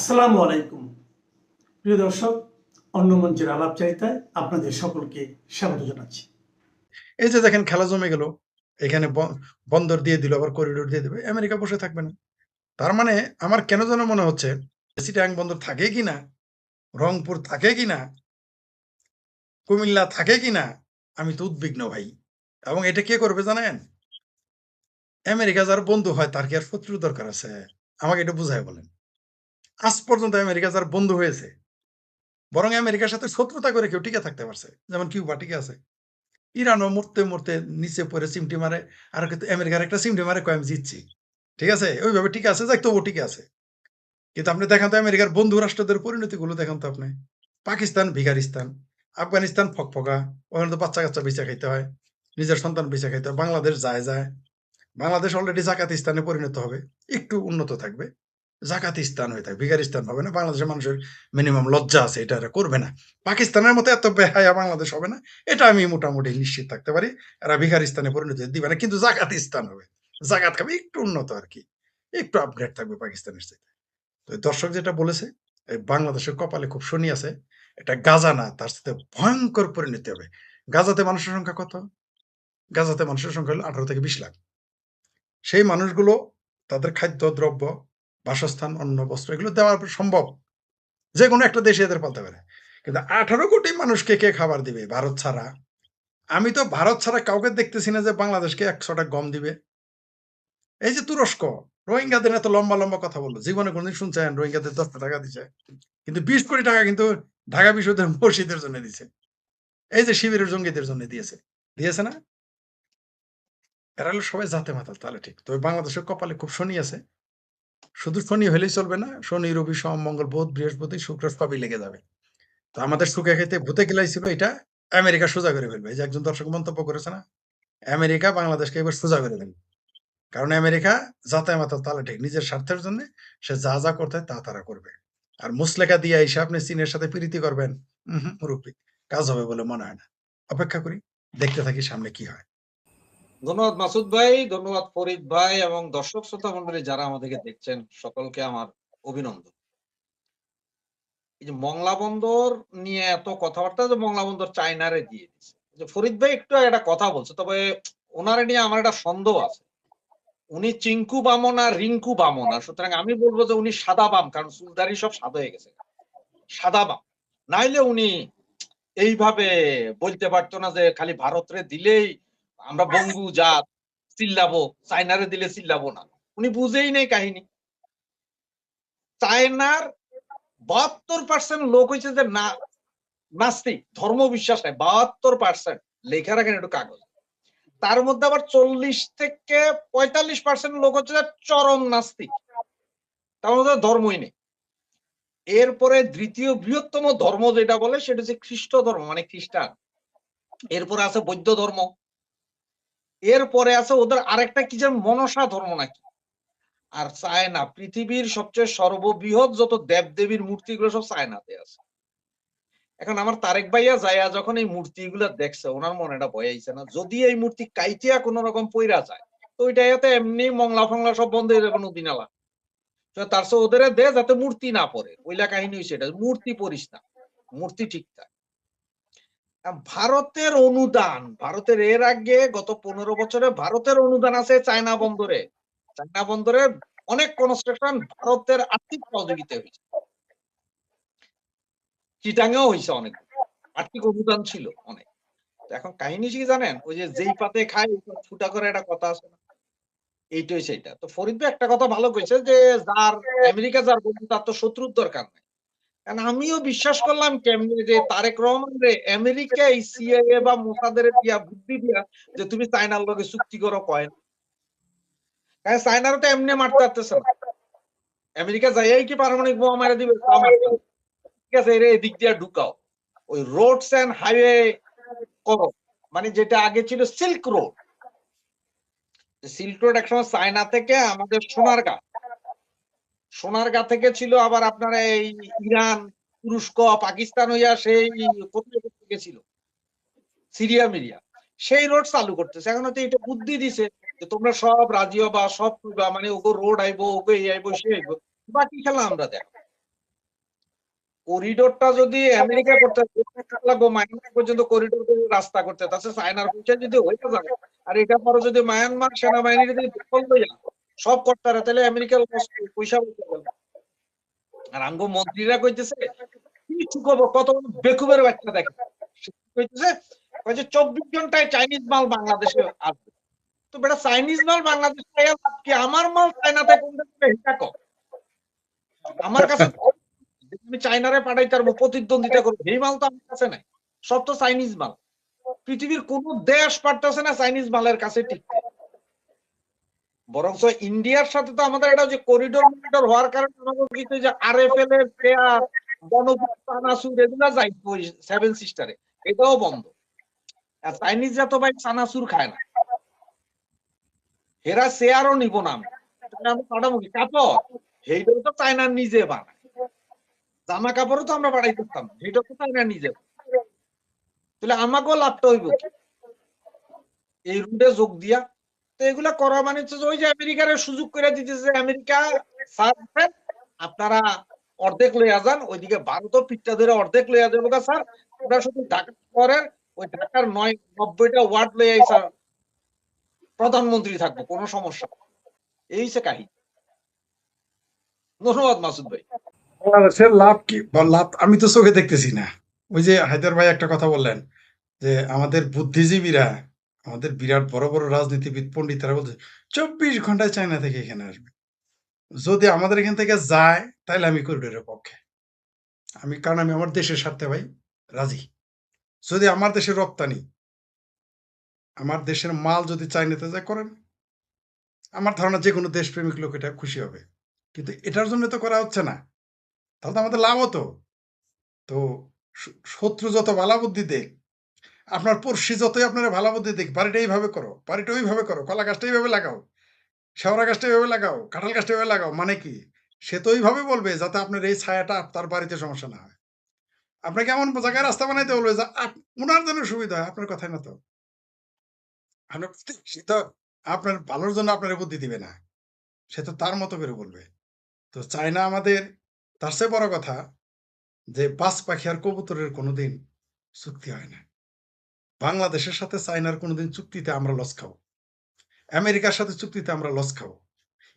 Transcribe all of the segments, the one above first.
আসসালামু আলাইকুম প্রিয় দর্শক, অন্য মঞ্চের আলাপচারিতায় আপনাদের সকলকে স্বাগত জানাচ্ছি। এই যে দেখেন খেলা জমে গেল, এখানে বন্দর দিয়ে দিল, আবার করিডোর দিয়ে দেবে, আমেরিকা বসে থাকবে না। তার মানে আমার কেন যেন মনে হচ্ছে চিটাগাং বন্দর থাকে কিনা, রংপুর থাকে কিনা, কুমিল্লা থাকে কিনা, আমি তো উদ্বিগ্ন ভাই। এবং এটা কে করবে জানেন? আমেরিকা যার বন্ধু হয় তার কি আর শত্রু দরকার আছে? আমাকে এটা বুঝায় বলেন। আজ পর্যন্ত আমেরিকা যার বন্ধু হয়েছে, বরং আমেরিকার সাথে শত্রুতা করে কেউ টিকে থাকতে পারছে, যেমন কিউবা টিকে আছে। ইরানও মরতে মরতে নিচে পড়ে চিমটি মারে, আর কিন্তু আমেরিকার একটা চিমটি মারে কয় আমি জিতছি। ঠিক আছে? ওইভাবে টিকে আছে, যাক তবুও টিকে আছে। কিন্তু আপনি দেখান তো আমেরিকার বন্ধু রাষ্ট্রদের পরিণতিগুলো দেখান তো আপনি। পাকিস্তান ভিখারিস্তান, আফগানিস্তান ফকফকা, ওখানে তো বাচ্চা-কাচ্চা বেঁচে খাইতে হয়। নিজের সন্তান বেঁচে খাইতে হয়। বাংলাদেশ যায়। বাংলাদেশ অলরেডি জাকাতিস্তানে পরিণত হবে। একটু উন্নত থাকবে। জাকাতিস্তান হয়ে থাকবে, ভিখারিস্তান হবে না। বাংলাদেশের মানুষের মিনিমাম লজ্জা আছে, এটা এরা করবে না। পাকিস্তানের মতো এত বেহায়া বাংলাদেশ হবে না। এটা আমি মোটামুটি নিশ্চিত থাকতে পারি। এরা ভিখারিস্তানে পরিণত দিবে না, কিন্তু জাকাতিস্তান হবে। জাকাত খাবে, একটু উন্নত আরকি। একটু আপগ্রেড থাকবে পাকিস্তানের চাইতে। তো দর্শক যেটা বলেছে, এই বাংলাদেশের কপালে খুব শনি আছে। এটা গাজা না, তার সাথে ভয়ংকর পরিণতি হবে। গাজাতে মানুষের সংখ্যা কত? গাজাতে মানুষের সংখ্যা হলো 18 থেকে 20 লাখ। সেই মানুষগুলো তাদের খাদ্য-দ্রব্য, বাসস্থান, অন্ন, বস্ত্র এগুলো দেওয়া সম্ভব। যেকোনো একটা দেশে এদের পালতে পারে। কিন্তু 18 কোটি মানুষকে কে খাবার দিবে ভারত ছাড়া? আমি তো ভারত ছাড়া কাউকে দেখতেছি না যে বাংলাদেশকে 100 টা গম দিবে। এই যে তুরস্ক, রোহিঙ্গাদের এত লম্বা কথা বলল। জীবনে কোনদিন শুনছেন রোহিঙ্গাদের 10 টাকা দিছে? কিন্তু 20 কোটি টাকা কিন্তু ঢাকা বিশ্ববিদ্যালয়ের মসজিদের জন্য দিছে। এই যে শিবিরের জঙ্গিদের জন্য দিয়েছে। দিয়েছে না? এরা হলো সবাই জাতে মাতাল, তাহলে ঠিক। তবে বাংলাদেশের কপালে খুব শনি আছে। শুধু শনি হলেই চলবে না। শনি, রবি, সোম, মঙ্গল, বুধ, বৃহস্পতি, শুক্র সবই লেগে যাবে। তো আমাদের সুখে খেতে ভূতে গিলাইছিল, এটা আমেরিকা সোজা করে ফেলবে। এই যে একজন দর্শক মন্তব্য করেছে না? আমেরিকা বাংলাদেশকে এবার সোজা করে ফেলবে। কারণ আমেরিকা জাতে মাতাল, তাহলে ঠিক। নিজের স্বার্থের জন্য সে যা করতে হয় তারা করবে। আর মুসলেখা দিয়ে এসে আপনি চীনের সাথে প্রীতি করবেন, মুরব্বি, কাজ হবে বলে মনে হয় না। অপেক্ষা করি, দেখতে থাকি সামনে কি হয়। ধন্যবাদ মাসুদ ভাই, ধন্যবাদ ফরিদ ভাই এবং দর্শক শ্রোতা মন্ডলী যারা আমাদেরকে দেখছেন, সকলকে আমার অভিনন্দন। এই যে মংলা বন্দর নিয়ে এত কথাবার্তা, যে মংলা বন্দর চায়নারে দিয়ে দিচ্ছে, যে ফরিদ ভাই একটু একটা কথা বলছে, তবে ওনারে নিয়ে আমার একটা সন্দেহ আছে। উনি চিঙ্কু বামন আর রিঙ্কু বামন, আর সুতরাং আমি বলবো যে উনি সাদা বাম, কারণ চুলদারি সব সাদা হয়ে গেছে, সাদা বাম। নাইলে উনি এইভাবে বলতে পারতো না যে খালি ভারতরে দিলেই আমরা বঙ্গু জাত চিল্লাবো, চায়নারে দিলে চিল্লাবো না। উনি বুঝেই নেই কাহিনী। চায়নার 72% লোক হয়েছে যে না নাস্তিক, ধর্ম বিশ্বাস নাই। 72% লেখা রাখেন একটু কাগজ। তার মধ্যে আবার 40 থেকে 45% লোক হচ্ছে যে চরম নাস্তিক, তার মধ্যে ধর্মই নেই। এরপরে দ্বিতীয় বৃহত্তম ধর্ম যেটা বলে সেটা হচ্ছে খ্রিস্ট ধর্ম, মানে খ্রিস্টান। এরপরে আছে বৌদ্ধ ধর্ম। এরপরে আছে ওদের আরেকটা কি যেন মনসা ধর্ম নাকি। আর চায়না পৃথিবীর সবচেয়ে সর্ববৃহৎ যত দেবদেবীর মূর্তিগুলো সব চায়নাতে আছে। এখন আমার তারেক ভাইয়া যাইয়া যখন এই মূর্তিগুলো দেখছে, ওনার মনে এটা ভয় আইছে না, যদি এই মূর্তি কাইটিয়া কোন রকম পইরা যায় তো ওইটা এতে এমনি মংলা ফংলা সব বন্ধ হয়ে যাবে, নদী নালা। তার চেয়ে ওদের দে যাতে মূর্তি না পড়ে। ওইলা কাহিনী হইছে এটা, মূর্তি পড়িস না, মূর্তি ঠিকঠাক। ভারতের অনুদান, ভারতের এর আগে গত 15 বছরে ভারতের অনুদান আছে চায়না বন্দরে। চায়না বন্দরে অনেক কনস্ট্রাকশন ভারতের আর্থিক সহযোগিতা হয়েছে। চিটাঙ্গেও হয়েছে অনেক আর্থিক অনুদান ছিল অনেক। এখন কাহিনী কি জানেন, ওই যে যেই পাতে খায় ফুটা করে একটা কথা আছে না, এইটাই সেইটা। তো ফরিদ ভাই একটা কথা ভালো কইছে যে যার আমেরিকা যার বন্ধু তার তো শত্রুর দরকার নাই। কারণ আমিও বিশ্বাস করলাম কেমনে যে তারেক রহমান রে আমেরিকা এই সিআইএ বা মোসাদের দিয়া বুদ্ধি দিয়া যে তুমি চায়নার লগে চুক্তি করো কয় না। কারণ চায়নারও তো এমনি মারতে পারতেছে না। আমেরিকা যাইয়াই কি পারমাণবিক বোমা মারা দিবে তা মারতে হবে। ঠিক আছে, এর এদিক দিয়ে ঢুকাও। ওই রোডস এন্ড হাইওয়ে করো, মানে যেটা আগে ছিল সিল্ক রোড। সিল্ক রোড একসময় চায়না থেকে আমাদের সোনারগাঁ থেকে ছিল, আবার আপনার এই ইরান, তুরস্ক, পাকিস্তান হইয়া সেই কোথায় গেছিল, সিরিয়া মিরিয়া, সেই রোড চালু করতেছে। এখন হয়তো এটা বুদ্ধি দিছে যে তোমরা সব রাজি হবা, সব মানে ওগো রোড আইবো, ওগো এই আইবো সে আইবো, বাকি খেলা আমরা দেখ। করিডোরটা যদি আমেরিকা করতে লাগবো মায়ানমার পর্যন্ত করিডোর করে রাস্তা করতে, তাছাড়া চায়নার পয়সা যদি হয়ে যায় আর এটা পরে যদি মায়ানমার সেনাবাহিনী যদি দখল লইয়া সব করতে পারে তাহলে আমেরিকার পয়সা বলতে গেল। আর আমগো মন্ত্রীরা কইতেছে কিছু খবর কত বেকুবের বাচ্চা দেখে কইতেছে 24 ঘন্টায় চাইনিজ মাল বাংলাদেশে আসবে। তো বেটা চাইনিজ মাল বাংলাদেশে কি আমার মাল চায়নাতে কোন দেশে হিসাব কর। আমার কাছে আমি চায়নারে পাঠাইতে পারবো, প্রতিদ্বন্দ্বিতা করবো, এই মাল তো আমার কাছে নাই, সব তো চাইনিজ মাল। পৃথিবীর কোন দেশ পারতেছে না চাইনিজ মালের কাছে টিকতে। বরং ইন্ডিয়ার সাথে তো আমাদের এটা যে করিডোর মরিডোর হওয়ার কারণে আমাদের কিন্তু যে আরএফএল এর পেয়ার বনভূমি চানাচুর এগুলা যাই সেভেন সিস্টারে এটাও বন্ধ। আর চাইনিজরা তো ভাই চানাচুর খায় না, হেরা শেয়ারও নিব না আমি পাঠাবো কি কাপড়, সেইটাও তো চায়নার নিজে বানায়। জামা কাপড়ও তো আমরা বাড়াই করতাম, সেটা তো চায়না নিজে। তাহলে আমাকেও লাভটা হইব কি এই রুটে যোগ দিয়া? তো এগুলা করা মানে হচ্ছে ওই যে আমেরিকার সুযোগ করে দিতেছে, আমেরিকা স্যার আপনারা অর্ধেক লইয়া যান, ওইদিকে ভারতও পিঠটা ধরে অর্ধেক লইয়া যাবো স্যার, আমরা শুধু ঢাকা শহরের ওই ঢাকার 90টা ওয়ার্ড লইয়াই স্যার প্রধানমন্ত্রী থাকবো, কোনো সমস্যা। এই হচ্ছে কাহিনী। ধন্যবাদ মাসুদ ভাই। বাংলাদেশের লাভ কি লাভ আমি তো চোখে দেখতেছি না। ওই যে হায়দার ভাই একটা কথা বললেন যে আমাদের বুদ্ধিজীবীরা, আমাদের বিরাট বড় বড় রাজনীতিবিদ পণ্ডিতরা বলছে 24 ঘন্টায় চায়না থেকে এখানে আসবে। যদি আমাদের এখান থেকে যায় তাহলে আমি করিডোরের পক্ষে। কারণ আমি আমার দেশের স্বার্থে ভাই রাজি। যদি আমার দেশের রপ্তানি, আমার দেশের মাল যদি চাইনাতে যায় করেন, আমার ধারণা যে কোনো দেশপ্রেমিক লোক এটা খুশি হবে। কিন্তু এটার জন্য তো করা হচ্ছে না, তাহলে তো আমাদের লাভ হতো। তো শত্রু যত ভালা বুদ্ধি দেখ, আপনার পড়শি যতই আপনারা ভালা বুদ্ধি দেখ, বাড়িটা এইভাবে করো, বাড়িটা ওইভাবে করো, কলা গাছটা এইভাবে লাগাও, শেওড়া গাছটা এইভাবে লাগাও, কাঁঠাল গাছটা এইভাবে লাগাও, মানে কি সে তো ওইভাবে বলবে যাতে আপনার এই ছায়াটা তার বাড়িতে সমস্যা না হয়। আপনাকে এমন জায়গায় রাস্তা বানাইতে বলবে যা উনার জন্য সুবিধা হয়, আপনার কথাই না তো। সে তো আপনার ভালোর জন্য আপনার বুদ্ধি দিবে না, সে তো তার মতো করে বলবে। তো চায়না আমাদের, তার চেয়ে বড় কথা যে বাজ পাখি আর কবুতরের কোনোদিন চুক্তি হয় না। বাংলাদেশের সাথে চায়নার কোনোদিন চুক্তিতে আমরা লস খাবো, আমেরিকার সাথে চুক্তিতে আমরা লস খাবো,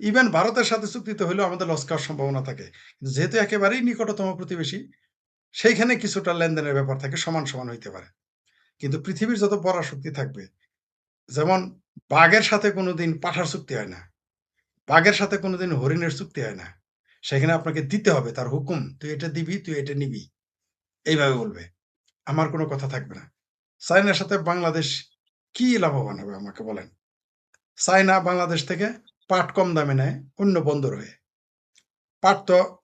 ইভেন ভারতের সাথে চুক্তিতে হলেও আমাদের লস খাওয়ার সম্ভাবনা থাকে। কিন্তু যেহেতু একেবারেই নিকটতম প্রতিবেশী, সেইখানে কিছুটা লেনদেনের ব্যাপার থাকে, সমান সমান হইতে পারে। কিন্তু পৃথিবীর যত পরাশক্তি থাকবে, যেমন বাঘের সাথে কোনোদিন পাঠার চুক্তি হয় না, বাঘের সাথে কোনোদিন হরিণের চুক্তি হয় না। সেখানে আপনাকে দিতে হবে তার হুকুম, তুই এটা দিবি, তুই এটা নিবি, এইভাবে বলবে, আমার কোনো কথা থাকবে না। চায়নার সাথে বাংলাদেশ কি লাভবান হবে আমাকে বলেন? চায়না বাংলাদেশ থেকে পাট কম দামে নেয় অন্য বন্দর হয়ে।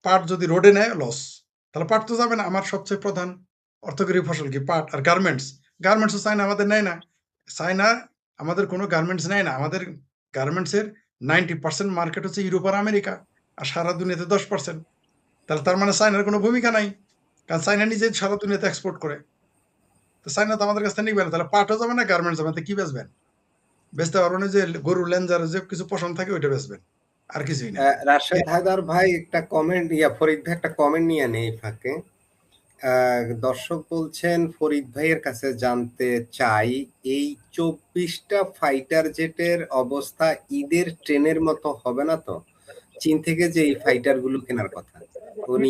পাট যদি রোডে নেয় লস, তাহলে পাট তো যাবে না। আমার সবচেয়ে প্রধান অর্থকরী ফসল কি? পাট। আর গার্মেন্টসও চায়না আমাদের নেয় না। চায়না আমাদের কোনো গার্মেন্টস নেয় না। আমাদের গার্মেন্টসের 90% মার্কেট হচ্ছে ইউরোপ আর আমেরিকা, আর সারা দুনিয়াতে 10%। তাহলে তার মানে চায়নার কোনো ভূমিকা নাই, কারণ চায়না নিজে সারা দুনিয়াতে এক্সপোর্ট করে। তো চায়না তো আমাদের কাছ থেকে নিবে না, তাহলে পাটও যাবে না, গার্মেন্টস যাবে না, কি বেচবেন? বেচতে পারবেন যে গরু লেঞ্জার যে কিছু পশম থাকে ওইটা বেচবেন, আর কিছুই না। রাশেদ হায়দার ভাই একটা কমেন্ট, ফরিদ ভাই একটা কমেন্ট নিয়ে নেই ফাঁকে। দর্শক বলছেন ফরিদ ভাইয়ের কাছে জানতে চাই, এই 24টা ফাইটার জেটের অবস্থা ঈদের ট্রেনের মতো হবে না তো? চীন থেকে যে এই ফাইটার গুলো কেনার কথা, উনি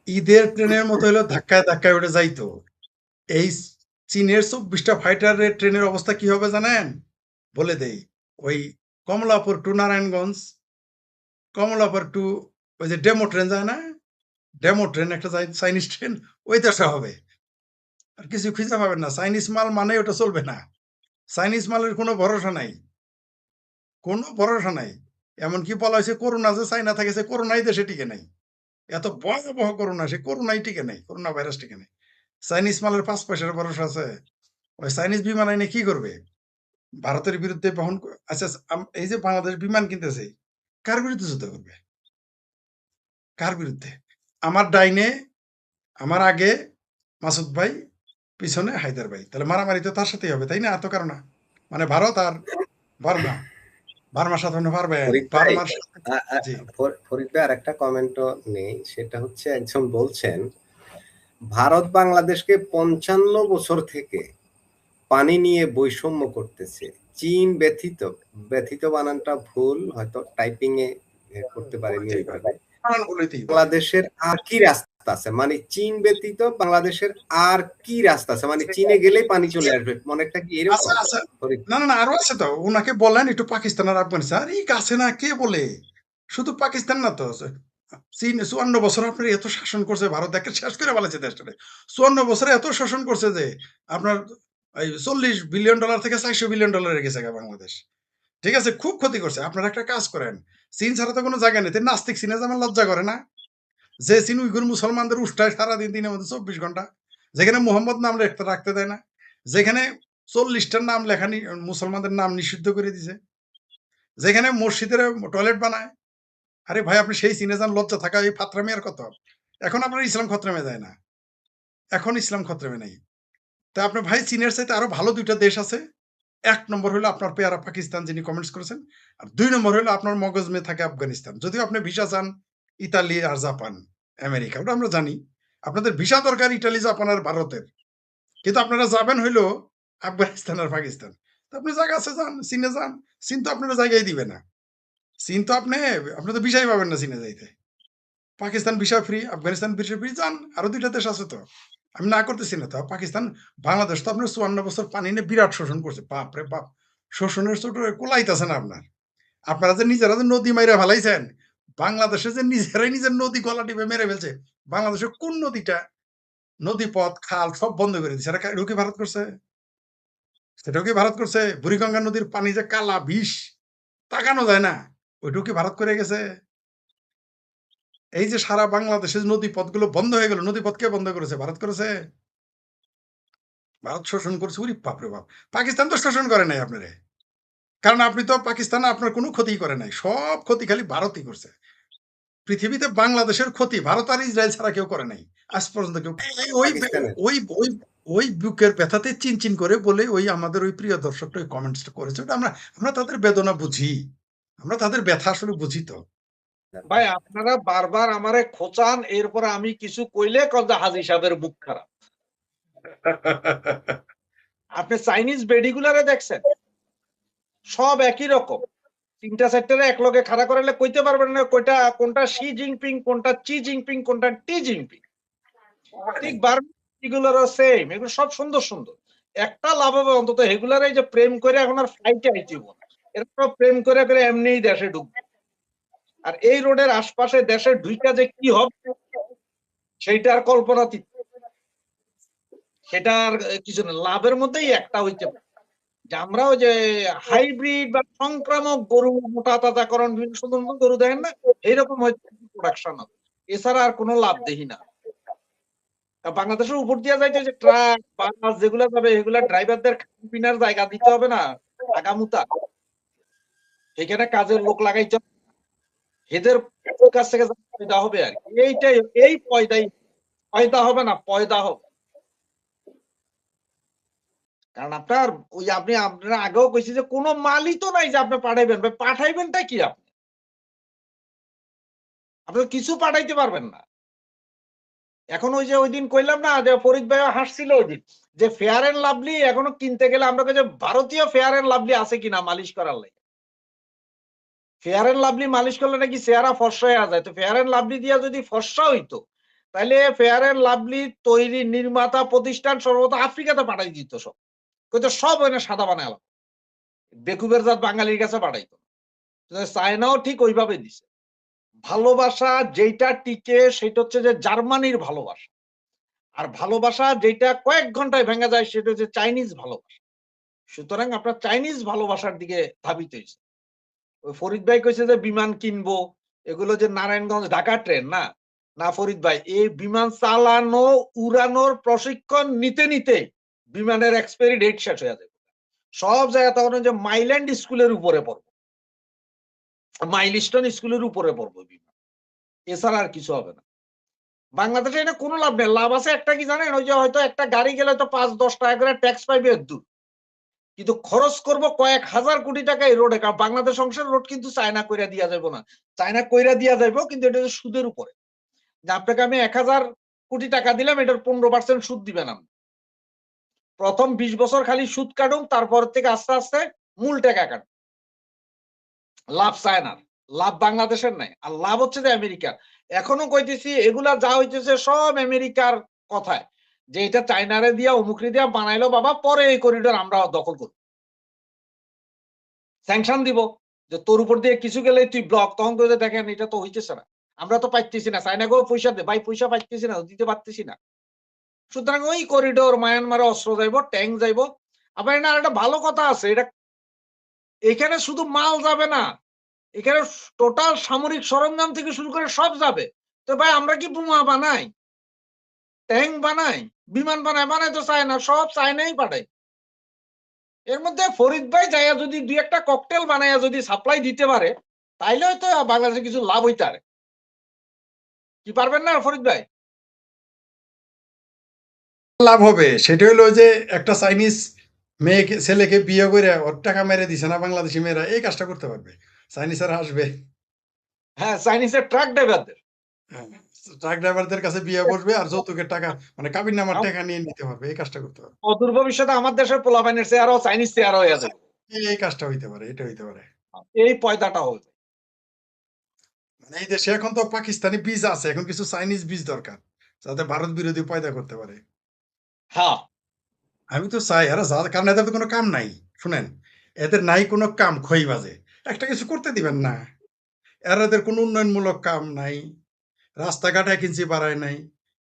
ঈদের ট্রেনের মতো হইলে ধাক্কায় ধাক্কায় উঠে যাইতো। এই চীনের 24টা ফাইটারের ট্রেনের অবস্থা কি হবে জানেন? বলে দেই, ওই কমলাপুর টু নারায়ণগঞ্জ, কমলাপুর টু ওই যে ডেমো ট্রেন যায় না, ডেমো ট্রেন একটা চাইনিজ ট্রেন, ওই দশা হবে। আর কিছু খুঁজে পাবেন না। চাইনিজ মাল মানে ওটা চলবে না। চাইনিজ মালের কোনো ভরসা নাই, কোনো ভরসা নাই। এমনকি বলা হয়েছে করোনা যে চাইনা থাকে, সে করোনাই দেশে টিকে নাই। এত ভয়াবহ করোনা, সে করোনাই টিকে নাই, করোনা ভাইরাস টিকে নাই। চাইনিজ মালের 5 পয়সার ভরসা আছে? ওই চাইনিজ বিমান এনে কি করবে? ভারতের বিরুদ্ধে বহন আচ্ছা, এই যে বাংলাদেশ বিমান কিনতেছে, কার বিরুদ্ধে যুদ্ধ করবে? কার বিরুদ্ধে? আমার ডাইনে, আমার আগে মাসুদ ভাই, পিছনে হায়দার ভাই, তাহলে মারামারি তো তার সাথেই হবে, তাই না? এত কারণ মানে ভারত আর বার্মা, বার্মার সাথে আপনি পারবেন? ফরিদ ভাই, বার্মার জি। ফরিদ ভাই আরেকটা কমেন্টও নেই, সেটা হচ্ছে একজন বলছেন ভারত বাংলাদেশকে 55 বছর থেকে পানি নিয়ে বৈষম্য করতেছে। চীন ব্যথিত, ব্যথিত বানানটা ভুল, হয়তো টাইপিং এ করতে পারেনি ওইভাবে। বাংলাদেশের আর কি রাস্তা আছে, মানে চীন ব্যতীত বাংলাদেশের আর কি রাস্তা আছে, মানে চীনে গেলেই পানি চলে আসবে, মনেরটা কি এরকম? আচ্ছা আচ্ছা, না না না, আরো আছে তো, উনাকে বলেন একটু পাকিস্তান আর আফগানিস্তান। আর এই আছে না, কে বলে? শুধু পাকিস্তান না তো, চীন 54 বছর আপনার এত শাসন করছে, ভারত একে শেষ করে ফেলেছে দেশটারে। 54 বছরে এত শাসন করছে যে আপনার এই $40 বিলিয়ন থেকে $400 বিলিয়ন গেছে গা বাংলাদেশ। ঠিক আছে, খুব ক্ষতি করছে। আপনারা একটা কাজ করেন, চীন ছাড়া তো কোনো জায়গা নেই, নাস্তিক চীনে যেমন লজ্জা করে না, যে চীন উইগুর মুসলমানদের উষ্টায় সারাদিন, দিনের মধ্যে 24 ঘন্টা, যেখানে মোহাম্মদ নাম রাখতে দেয় না, যেখানে 40টার নাম লেখা মুসলমানদের নাম নিষিদ্ধ করে দিছে, যেখানে মসজিদের টয়লেট বানায়। আরে ভাই, আপনি সেই চীনে যান, লজ্জা থাকা এই ফাত্রামি আর কত? এখন আপনার ইসলাম খতরামে যায় না, এখন ইসলাম খতরামে নাই। তা আপনার ভাই, চীনের চাইতে আরো ভালো 2টা দেশ আছে। 1 নম্বর হলো আপনার পেয়ারা পাকিস্তান, যিনি কমেন্টস করেছেন। আর 2 নম্বর হলো আপনার মগজমে থাকে আফগানিস্তান। যদিও আপনি ভিসা চান ইতালি আর জাপান, আমেরিকা, ওটা আমরা জানি। আপনাদের ভিসা দরকার ইটালি, জাপান আর ভারতের। কিন্তু আপনারা যাবেন হইলো আফগানিস্তান আর পাকিস্তান। তো আপনি জায়গা আছে, যান, চীনে যান। চীন তো আপনারা জায়গায় দিবে না। চীন তো আপনি তো ভিসাই পাবেন না চীনে যাইতে। Pakistan visa free, Afghanistan visa free, যান। আরো 2টা দেশ আছে তো। আমি না করতেছি না তো। পাকিস্তান, বাংলাদেশ তো আপনার 54 বছর পানি নিয়ে বিরাট শোষণ করছে। বাপ রে বাপ! শোষণের ছোট কোলাইতেছে না আপনার। আপনারা যে নিজেরা যে নদী মাইরা ফেলাইছেন, বাংলাদেশে যে নিজেরাই নিজের নদী গলা টিপে মেরে ফেলছে। বাংলাদেশের কোন নদীটা, নদীপথ, খাল সব বন্ধ করে দিচ্ছে। এটাও কি ভারত করছে? সেটাও কি ভারত করছে? বুড়িগঙ্গা নদীর পানি যে কালা বিষ, তাকানো যায় না, ওইটাও কি ভারত করে গেছে? এই যে সারা বাংলাদেশের নদীপথগুলো বন্ধ হয়ে গেল, নদীপথ কে বন্ধ করেছে? ভারত করেছে? ভারত শোষণ করছে। ওরে বাপরে বাপ! পাকিস্তান তো শোষণ করে নাই আপনারে। কারণ আপনি তো পাকিস্তানে আপনার কোনো ক্ষতিই করে নাই। সব ক্ষতি খালি ভারতই করছে। পৃথিবীতে বাংলাদেশের ক্ষতি ভারত আর ইসরায়েল ছাড়া কেউ করে নাই। আজ পর্যন্ত কেউ। ওই পাকিস্তানের ওই ওই ওই বুকের ব্যথাতে চিনচিন করে বলে ওই আমাদের ওই প্রিয় দর্শকটা ওই কমেন্টসটা করেছে। ওটা আমরা তাদের বেদনা বুঝি। আমরা তাদের ব্যথা আসলে বুঝি তো। ভাই, আপনারা বারবার আমারে খোঁচান, এরপরে আমি কিছু কইলে কল হাজী সাহেবের বুক খারাপ। আপনি চাইনিজ বেডিগুলারে দেখছেন, সব একই রকম। 3টা-4টারে এক লগে খাড়া করালে কইতে পারবেন না কোনটা শি জিনপিং, কোনটা চি জিনপিং, কোনটা টি জিনপিং। ঠিক বারগুলোরও সেম, এগুলো সব সুন্দর সুন্দর। একটা লাভ হবে অন্তত, এগুলার এই যে প্রেম করে এখন আর ফাইটে আইতেব না, এরপর প্রেম করে করে এমনিই দেশে ঢুকবে। আর এই রোডের আশপাশে দেশের ঢুইকা যে কি হবে সেইটা আর কল্পনাতীত। সেটার কিছু না, লাভের মধ্যেই একটা হইতে পারে যে আমরা ওই যে হাইব্রিড বা সংক্রামক গরু, মোটা তাজাকরণ, বিভিন্ন সুন্দর গরু দেখেন না, এইরকম হয়তো প্রোডাকশন হবে। এছাড়া আর কোনো লাভ দেখি না। বাংলাদেশের উপর দিয়ে যাইতে যে ট্রাক, বাস যেগুলা যাবে, এগুলা ড্রাইভারদের খানার জায়গা দিতে হবে না, আগামুতা এখানে কাজের লোক লাগাইতে হবে, এদের কাছ থেকে পয়দা হবে আর কি। এইটাই, এই পয়দা হবে না, পয়দা হবে। কারণ আপনার ওই আপনারা আগেও কইছি যে কোনো মালই তো নাই যে আপনি পাঠাইবেন। ভাই, পাঠাইবেনটা কি? আপনি কিছু পাঠাইতে পারবেন না। এখন ওই যে ওই দিন কইলাম না যে ফরিদ ভাই হাসছিল ওই দিন, যে ফেয়ার এন্ড লাভলি এখনো কিনতে গেলে আমরা যে ভারতীয় ফেয়ার এন্ড লাভলি আছে কিনা মালিশ করার লাগে। ফেয়ার এন্ড লাভলি মালিশ করলে নাকি চেহারা ফর্সা হয়ে যায়। তো ফেয়ার এন্ড লাভলি দিয়া যদি ফর্সা হইতো, তাহলে ফেয়ার এন্ড লাভলি তৈরি নির্মাতা প্রতিষ্ঠান সর্বত আফ্রিকাতে পাঠাই দিত সব। কইতো সব ওখানে সাদা বানায় আলাদা, বেকুবের জাত বাঙালির কাছে পাঠাইতো। চায়নাও ঠিক ওইভাবে দিছে। ভালোবাসা যেটা টিকে সেটা হচ্ছে যে জার্মানির ভালোবাসা, আর ভালোবাসা যেটা কয়েক ঘন্টায় ভেঙে যায় সেটা হচ্ছে চাইনিজ ভালোবাসা। সুতরাং আপনার চাইনিজ ভালোবাসার দিকে ধাবিত হয়েছে। ওই ফরিদ ভাই কইছে যে বিমান কিনবো, এগুলো যে নারায়ণগঞ্জ ঢাকা ট্রেন না, না ফরিদ ভাই, এই বিমান চালানো উড়ানোর প্রশিক্ষণ নিতে নিতে বিমানের এক্সপায়ারি ডেট শেষ হয়ে যাবে। সব জায়গায় তখন যে মাইল্যান্ড স্কুলের উপরে পড়বো, মাইলস্টোন স্কুলের উপরে পড়বো বিমান, এছাড়া আর কিছু হবে না। বাংলাদেশে এটা কোনো লাভ নেই। লাভ আছে একটা কি জানেন, ওই যে হয়তো একটা গাড়ি গেলে তো 5-10 টাকা করে ট্যাক্স পাইবে দূর, কিন্তু খরচ করব কয়েক হাজার কোটি টাকা এই রোডে, কারণ বাংলাদেশ অংশের রোড কিন্তু চায়না কইরা দিয়া যাবে না, চায়না কইরা দিয়া যাইব, কিন্তু এটা হচ্ছে সুদের উপরে, যে আপনাকে আমি 1000 কোটি টাকা দিলাম, এটার 15% সুদ দিবেন আপনি। প্রথম 20 বছর খালি সুদ কাটুন, তারপর থেকে আস্তে আস্তে মূল টাকা কাটুন। লাভ চায়নার, লাভ বাংলাদেশের নাই, আর লাভ হচ্ছে যে আমেরিকার। এখনো কইতেছি এগুলা যা হইতেছে সব আমেরিকার কথায়, যে এটা চায়নারে দিয়া অমুকরি দিয়া বানাইলো বাবা, পরে এই করিডোর আমরা দখল করব, স্যাংশন দিব, যে তোর উপর দিয়ে কিছু গেলে তুই ব্লক, তখন করে দেখেন এটা তো হইতেছে না, আমরা তো পাইতেছি না, চায়নাকেও পয়সা দে ভাই, পয়সা পাইতেছি না, দিতে পারতেছি না। সুতরাং ওই করিডোর মায়ানমারে অস্ত্র যাইব, ট্যাঙ্ক যাইব। আবার না একটা ভালো কথা আছে, এটা এখানে শুধু মাল যাবে না, এখানে টোটাল সামরিক সরঞ্জাম থেকে শুরু করে সব যাবে। তো ভাই আমরা কি বোমা বানাই, ট্যাঙ্ক বানাই, বিমান বানাই তো চায় না, সব চায়নাই পাঠায়। এর মধ্যে ফরিদ ভাই যাইয়া যদি দুই একটা ককটেল বানাইয়া যদি সাপ্লাই দিতে পারে, তাইলে হয়তো বাংলাদেশে কিছু লাভ হইতে পারে। কি পারবেন না ফরিদ ভাই? লাভ হবে সেটা হলো যে একটা চাইনিজ মেয়েকে ছেলেকে বিয়ে করে ওর টাকা মেরে দিছে না বাংলাদেশি মেয়েরা, এই কাজটা করতে পারবে, চাইনিজরা আসবে। হ্যাঁ, চাইনিজের ট্রাক ড্রাইভারদের, ট্রাক ড্রাইভারদের কাছে বিয়ে বসবে আর যৌতুকের টাকা মানে কাবিন নামার টাকা নিয়ে নিতে পারবে, এই কাজটা করতে পারবে। অদূর ভবিষ্যতে আমার দেশের পোলাপাইনের চেহারাও চাইনিজ চেহারা হয়ে যাবে, এই কাজটা হইতে পারে, এটা হইতে পারে। এই পয়দাটা হবে। মানে এই দেশে এখন তো পাকিস্তানি বীজ আছে, এখন কিছু চাইনিজ বীজ দরকার যাতে ভারত বিরোধী পয়দা করতে পারে। হ্যাঁ, আমি তো চাই এরা কারণ এদের তো কোনো কাম নাই, শুনেন, এদের নাই কোনো কাম, খই বাজে, একটা কিছু করতে দিবেন না। এদের কোনো উন্নয়নমূলক কাম নাই, রাস্তাঘাট 1 ইঞ্চি বাড়ায় নাই,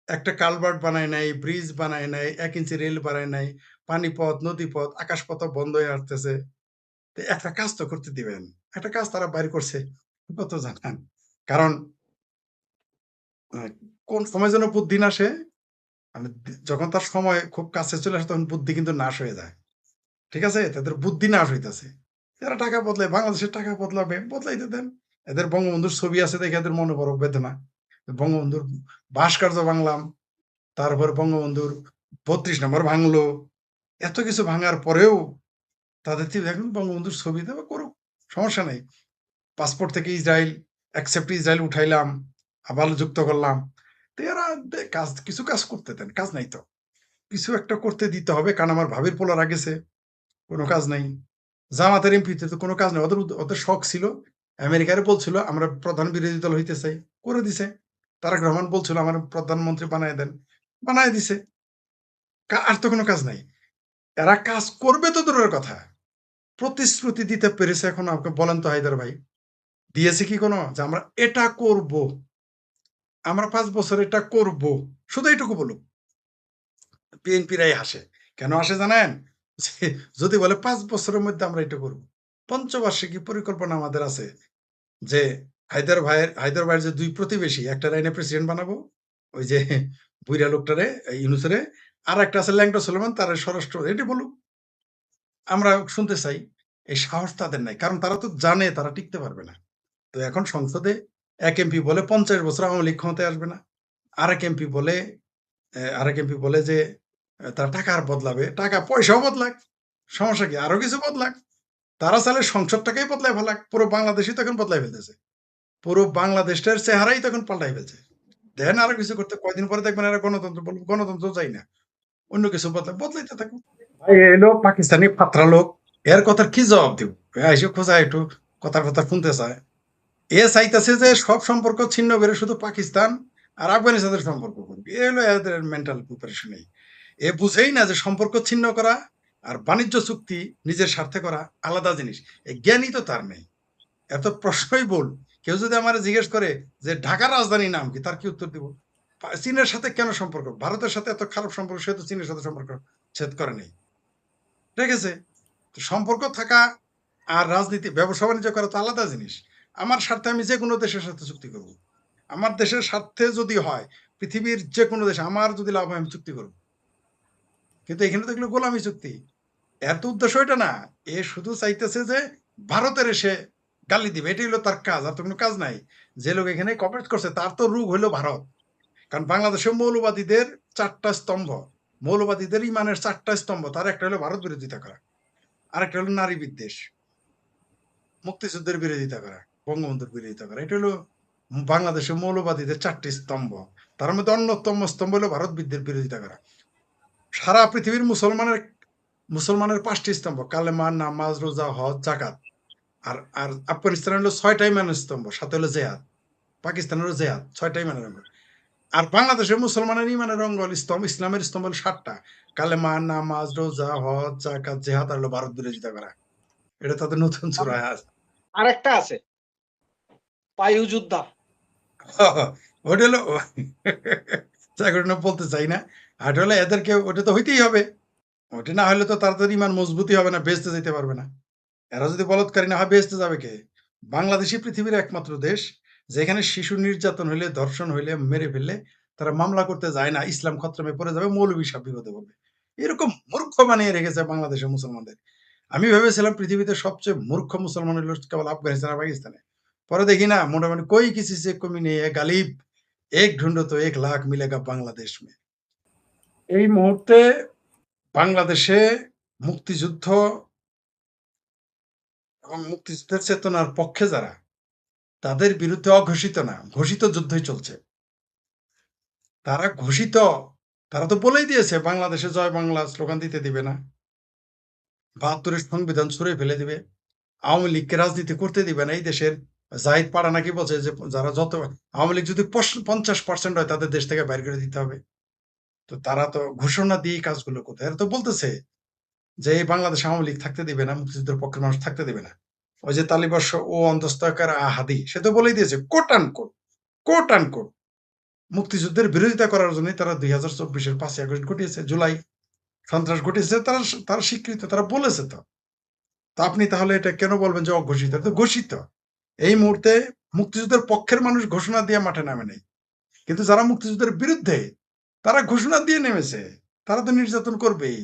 একটা কালভার্ট বানায় নাই, ব্রিজ বানায় নাই, 1 ইঞ্চি রেল বানায় নাই, পানিপথ, নদীপথ, আকাশপথ বন্ধ হয়ে আসতেছে। তো একটা কাজ তো করতে দিবেন, একটা কাজ তারা বাইর করছে, কত জানান। কারণ কোন সময় যেন বুদ্ধি নাশে, মানে যখন তার সময় খুব কাছে চলে আসে তখন বুদ্ধি কিন্তু নাশ হয়ে যায়। ঠিক আছে, তাদের বুদ্ধি নাশ হইতেছে, এরা টাকা বদলায়, বাংলাদেশের টাকা বদলাবে, বদলাইতে দেন। এদের বঙ্গবন্ধুর ছবি আছে দেখে এদের মনে বড় বেদনা, বঙ্গবন্ধুর ভাস্কর্য ভাঙলাম, তারপর বঙ্গবন্ধুর 32 নম্বর ভাঙলো, এত কিছু ভাঙার পরেও তাদের দেখুন বঙ্গবন্ধুর ছবি দেওয়া করুক, সমস্যা নেই। পাসপোর্ট থেকে ইসরায়েল অ্যাকসেপ্ট ইসরায়েল উঠাইলাম, আবার যুক্ত করলাম। তো এরা কিছু কাজ করতে দেন, কাজ নাই তো, কিছু একটা করতে দিতে হবে। কারণ আমার ভাবির পোলারা গেছে, কোনো কাজ নাই। জামাতের এমপিতে তো কোনো কাজ নেই, ওদের শখ ছিল, আমেরিকারে বলছিল আমরা প্রধান বিরোধী দল হইতে চাই, করে দিছে। তারেক রহমান বলছিল আমার প্রধানমন্ত্রী বানায় দেন, বানায় দিছে। আর তো কোনো কাজ নাই। এরা কাজ করবে তো দূরের কথা, প্রতিশ্রুতি দিতে পেরেছে এখন? আপনি বলেন তো হায়দার ভাই, দিয়েছে কি কোনো, যে আমরা এটা করব, আমরা 5 বছর এটা করব, শুধু এইটুকু বলুক। বিএনপিরাই হাসে, কেন হাসে জানেন? যদি বলে 5 বছরের মধ্যে আমরা এটা করব, পঞ্চবার্ষিকী পরিকল্পনা আমাদের আছে, যে হায়দার ভাইয়ের যে 2 প্রতিবেশী, একটা লাইনে প্রেসিডেন্ট বানাবো, ওই যে বুইরা লোকটারে ইউনূসেরে, আর একটা আছে ল্যাংটা সুলেমান, তার স্বরাষ্ট্র, এটি বলুক, আমরা শুনতে চাই। এই সাহস তাদের নাই, কারণ তারা তো জানে তারা টিকতে পারবে না। তো এখন সংসদে এক এমপি বলে 50 বছর আওয়ামী লীগ ক্ষমতায় আসবে না, আরেক এমপি বলে যে তারা টাকা আর বদলাবে, টাকা পয়সাও বদলাক, সমস্যা কি, আরো কিছু বদলাক, তারা চাইলে সংসদটাকেই বদলায় ফেলাক। পুরো বাংলাদেশই তখন বদলাই ফেলতেছে, পুরো বাংলাদেশের চেহারাই তখন পাল্টাই ফেলছে। দেখেন আরো কিছু করতে, কয়দিন পরে দেখবেন এরা গণতন্ত্র বলবো, গণতন্ত্র চাই না, অন্য কিছু বদলাইতে থাকুক। ভাই এলো পাকিস্তানি ফাত্রা লোক, এর কথার কি জবাব দিব? এসে খোঁজা একটু কথার কথা শুনতে চায়। এ চাইতেছে যে সব সম্পর্ক ছিন্ন করে শুধু পাকিস্তান আর আফগানিস্তানের সম্পর্ক করবে, এ হলো এদের মেন্টাল প্রিপারেশন। এ বুঝেই না যে সম্পর্ক ছিন্ন করা আর বাণিজ্য চুক্তি নিজের স্বার্থে করা আলাদা জিনিস। এই জ্ঞানই তো তার নেই। এত প্রশ্নই বল, কেউ যদি আমার জিজ্ঞেস করে যে ঢাকার রাজধানীর নাম কি, তার কি উত্তর দিব? চীনের সাথে কেন সম্পর্ক, ভারতের সাথে এত খারাপ সম্পর্ক, সে তো চীনের সাথে সম্পর্ক ছেদ করে নেই, ঠিক আছে? সম্পর্ক থাকা আর রাজনীতি, ব্যবসা বাণিজ্য করা তো আলাদা জিনিস। আমার স্বার্থে আমি যে কোনো দেশের সাথে চুক্তি করব, আমার দেশের স্বার্থে যদি হয়, পৃথিবীর যে কোনো দেশে আমার যদি লাভ হয় আমি চুক্তি করব। কিন্তু এখানে তো এগুলো গোলামি চুক্তি। এত উদ্দেশ্য এটা না, এ শুধু চাইতেছে যে ভারতের এসে গালি দিবে, এটাই হলো তার কাজ, আর তো কোনো কাজ নাই। যে লোক এখানে কপারেট করছে তার তো রূপ হইলো ভারত। কারণ বাংলাদেশের মৌলবাদীদের 4টা স্তম্ভ, মৌলবাদীদের ইমানের 4টা স্তম্ভ, তার একটা হলো ভারত বিরোধিতা করা। আরেকটা হলো নারী বিদ্বেষ, মুক্তিযুদ্ধের বিরোধিতা করা, বঙ্গবন্ধুর বিরোধিতা করা। এটা হলো বাংলাদেশের মৌলবাদীদের 4টি স্তম্ভ। তার মধ্যে অন্যতম স্তম্ভ হলো ভারত বিরোধিতা করা। সারা পৃথিবীর মুসলমানের 5টি স্তম্ভ: কালেমা, নামাজ, রোজা, হজ, জাকাত। আর আর আফগানিস্তান হলো 6টা ইমানের স্তম্ভ, সাথে হলো জেহাদ। পাকিস্তান হলো জেহাদ, 6টা ইমানের অঙ্গ। আর বাংলাদেশের মুসলমানের ইমানের অঙ্গ হলো ইসলামের স্তম্ভ হলো 7টা: কালেমা, নামাজ, রোজা, হজ, জাকাত, জেহাদ আর হলো ভারত বিরোধিতা করা। এটা তাদের নতুন সূরায় আছে। আরেকটা আছে, পায়ু যোদ্ধা। ওটা হলো বলতে চাই না। আর হলো এদেরকে ওটা তো হইতেই হবে। ওটা না হলে তো তাড়াতাড়ি ইমান মজবুতই হবে না, বেহেশতে যেতে পারবে না। এরা যদি বলৎকারী না হয় বেহেশতে যাবে কে? বাংলাদেশই পৃথিবীর একমাত্র দেশ যেখানে শিশু নির্যাতন হইলে, ধর্ষণ হইলে, মেরে ফেললে তারা মামলা করতে যায় না, ইসলাম খতরমে পড়ে যাবে, মৌলবী সাহেব বিপদে পড়বে। এরকম মূর্খ বানিয়ে রেখেছে বাংলাদেশের মুসলমানদের। আমি ভেবেছিলাম পৃথিবীতে সবচেয়ে মূর্খ মুসলমান হলো কেবল আফগানিস্তান আর পাকিস্তানে। পরে দেখি না, মোটামুটি কোই কিসি সে কমি নেই, গালিব এক ঢুন্ডো তো 1 লাখ মিলেগা বাংলাদেশ মে। এই মুহূর্তে বাংলাদেশে মুক্তিযুদ্ধ এবং মুক্তিযুদ্ধের চেতনার পক্ষে যারা, তাদের বিরুদ্ধে অঘোষিত না, ঘোষিত যুদ্ধই চলছে। তারা তো বলেই দিয়েছে বাংলাদেশে জয় বাংলা স্লোগান দিতে দিবে না, 72-এর সংবিধান ছুঁড়ে ফেলে দিবে, আওয়ামী লীগকে রাজনীতি করতে দিবে না। এই দেশের জাহিদ পাড়া নাকি বলছে যে যারা যত আওয়ামী লীগ যদি 50% হয় তাদের দেশ থেকে বাইর করে দিতে হবে। তো তারা তো ঘোষণা দিয়ে কাজগুলো করতে, এরা তো বলতেছে যে এই বাংলাদেশ আওয়ামী লীগ থাকতে দিবে না, মুক্তিযুদ্ধের পক্ষের মানুষ থাকতে দিবে না। ওই যে তালিবর্ষ ও অন্তস্তকার আহাদি, সে তো বলেই দিয়েছে কোট আনকোট মুক্তিযুদ্ধের বিরোধিতা করার জন্য তারা 2024-এর 5ই আগস্ট ঘটিয়েছে, জুলাই সন্ত্রাস ঘটিয়েছে, তারা স্বীকৃত, তারা বলেছে। তো আপনি তাহলে এটা কেন বলবেন যে অঘোষিত? তো ঘোষিত। এই মুহূর্তে মুক্তিযুদ্ধের পক্ষের মানুষ ঘোষণা দিয়ে মাঠে নামে নেই, কিন্তু যারা মুক্তিযুদ্ধের বিরুদ্ধে তারা ঘোষণা দিয়ে নেমেছে, তারা তো নির্যাতন করবেই।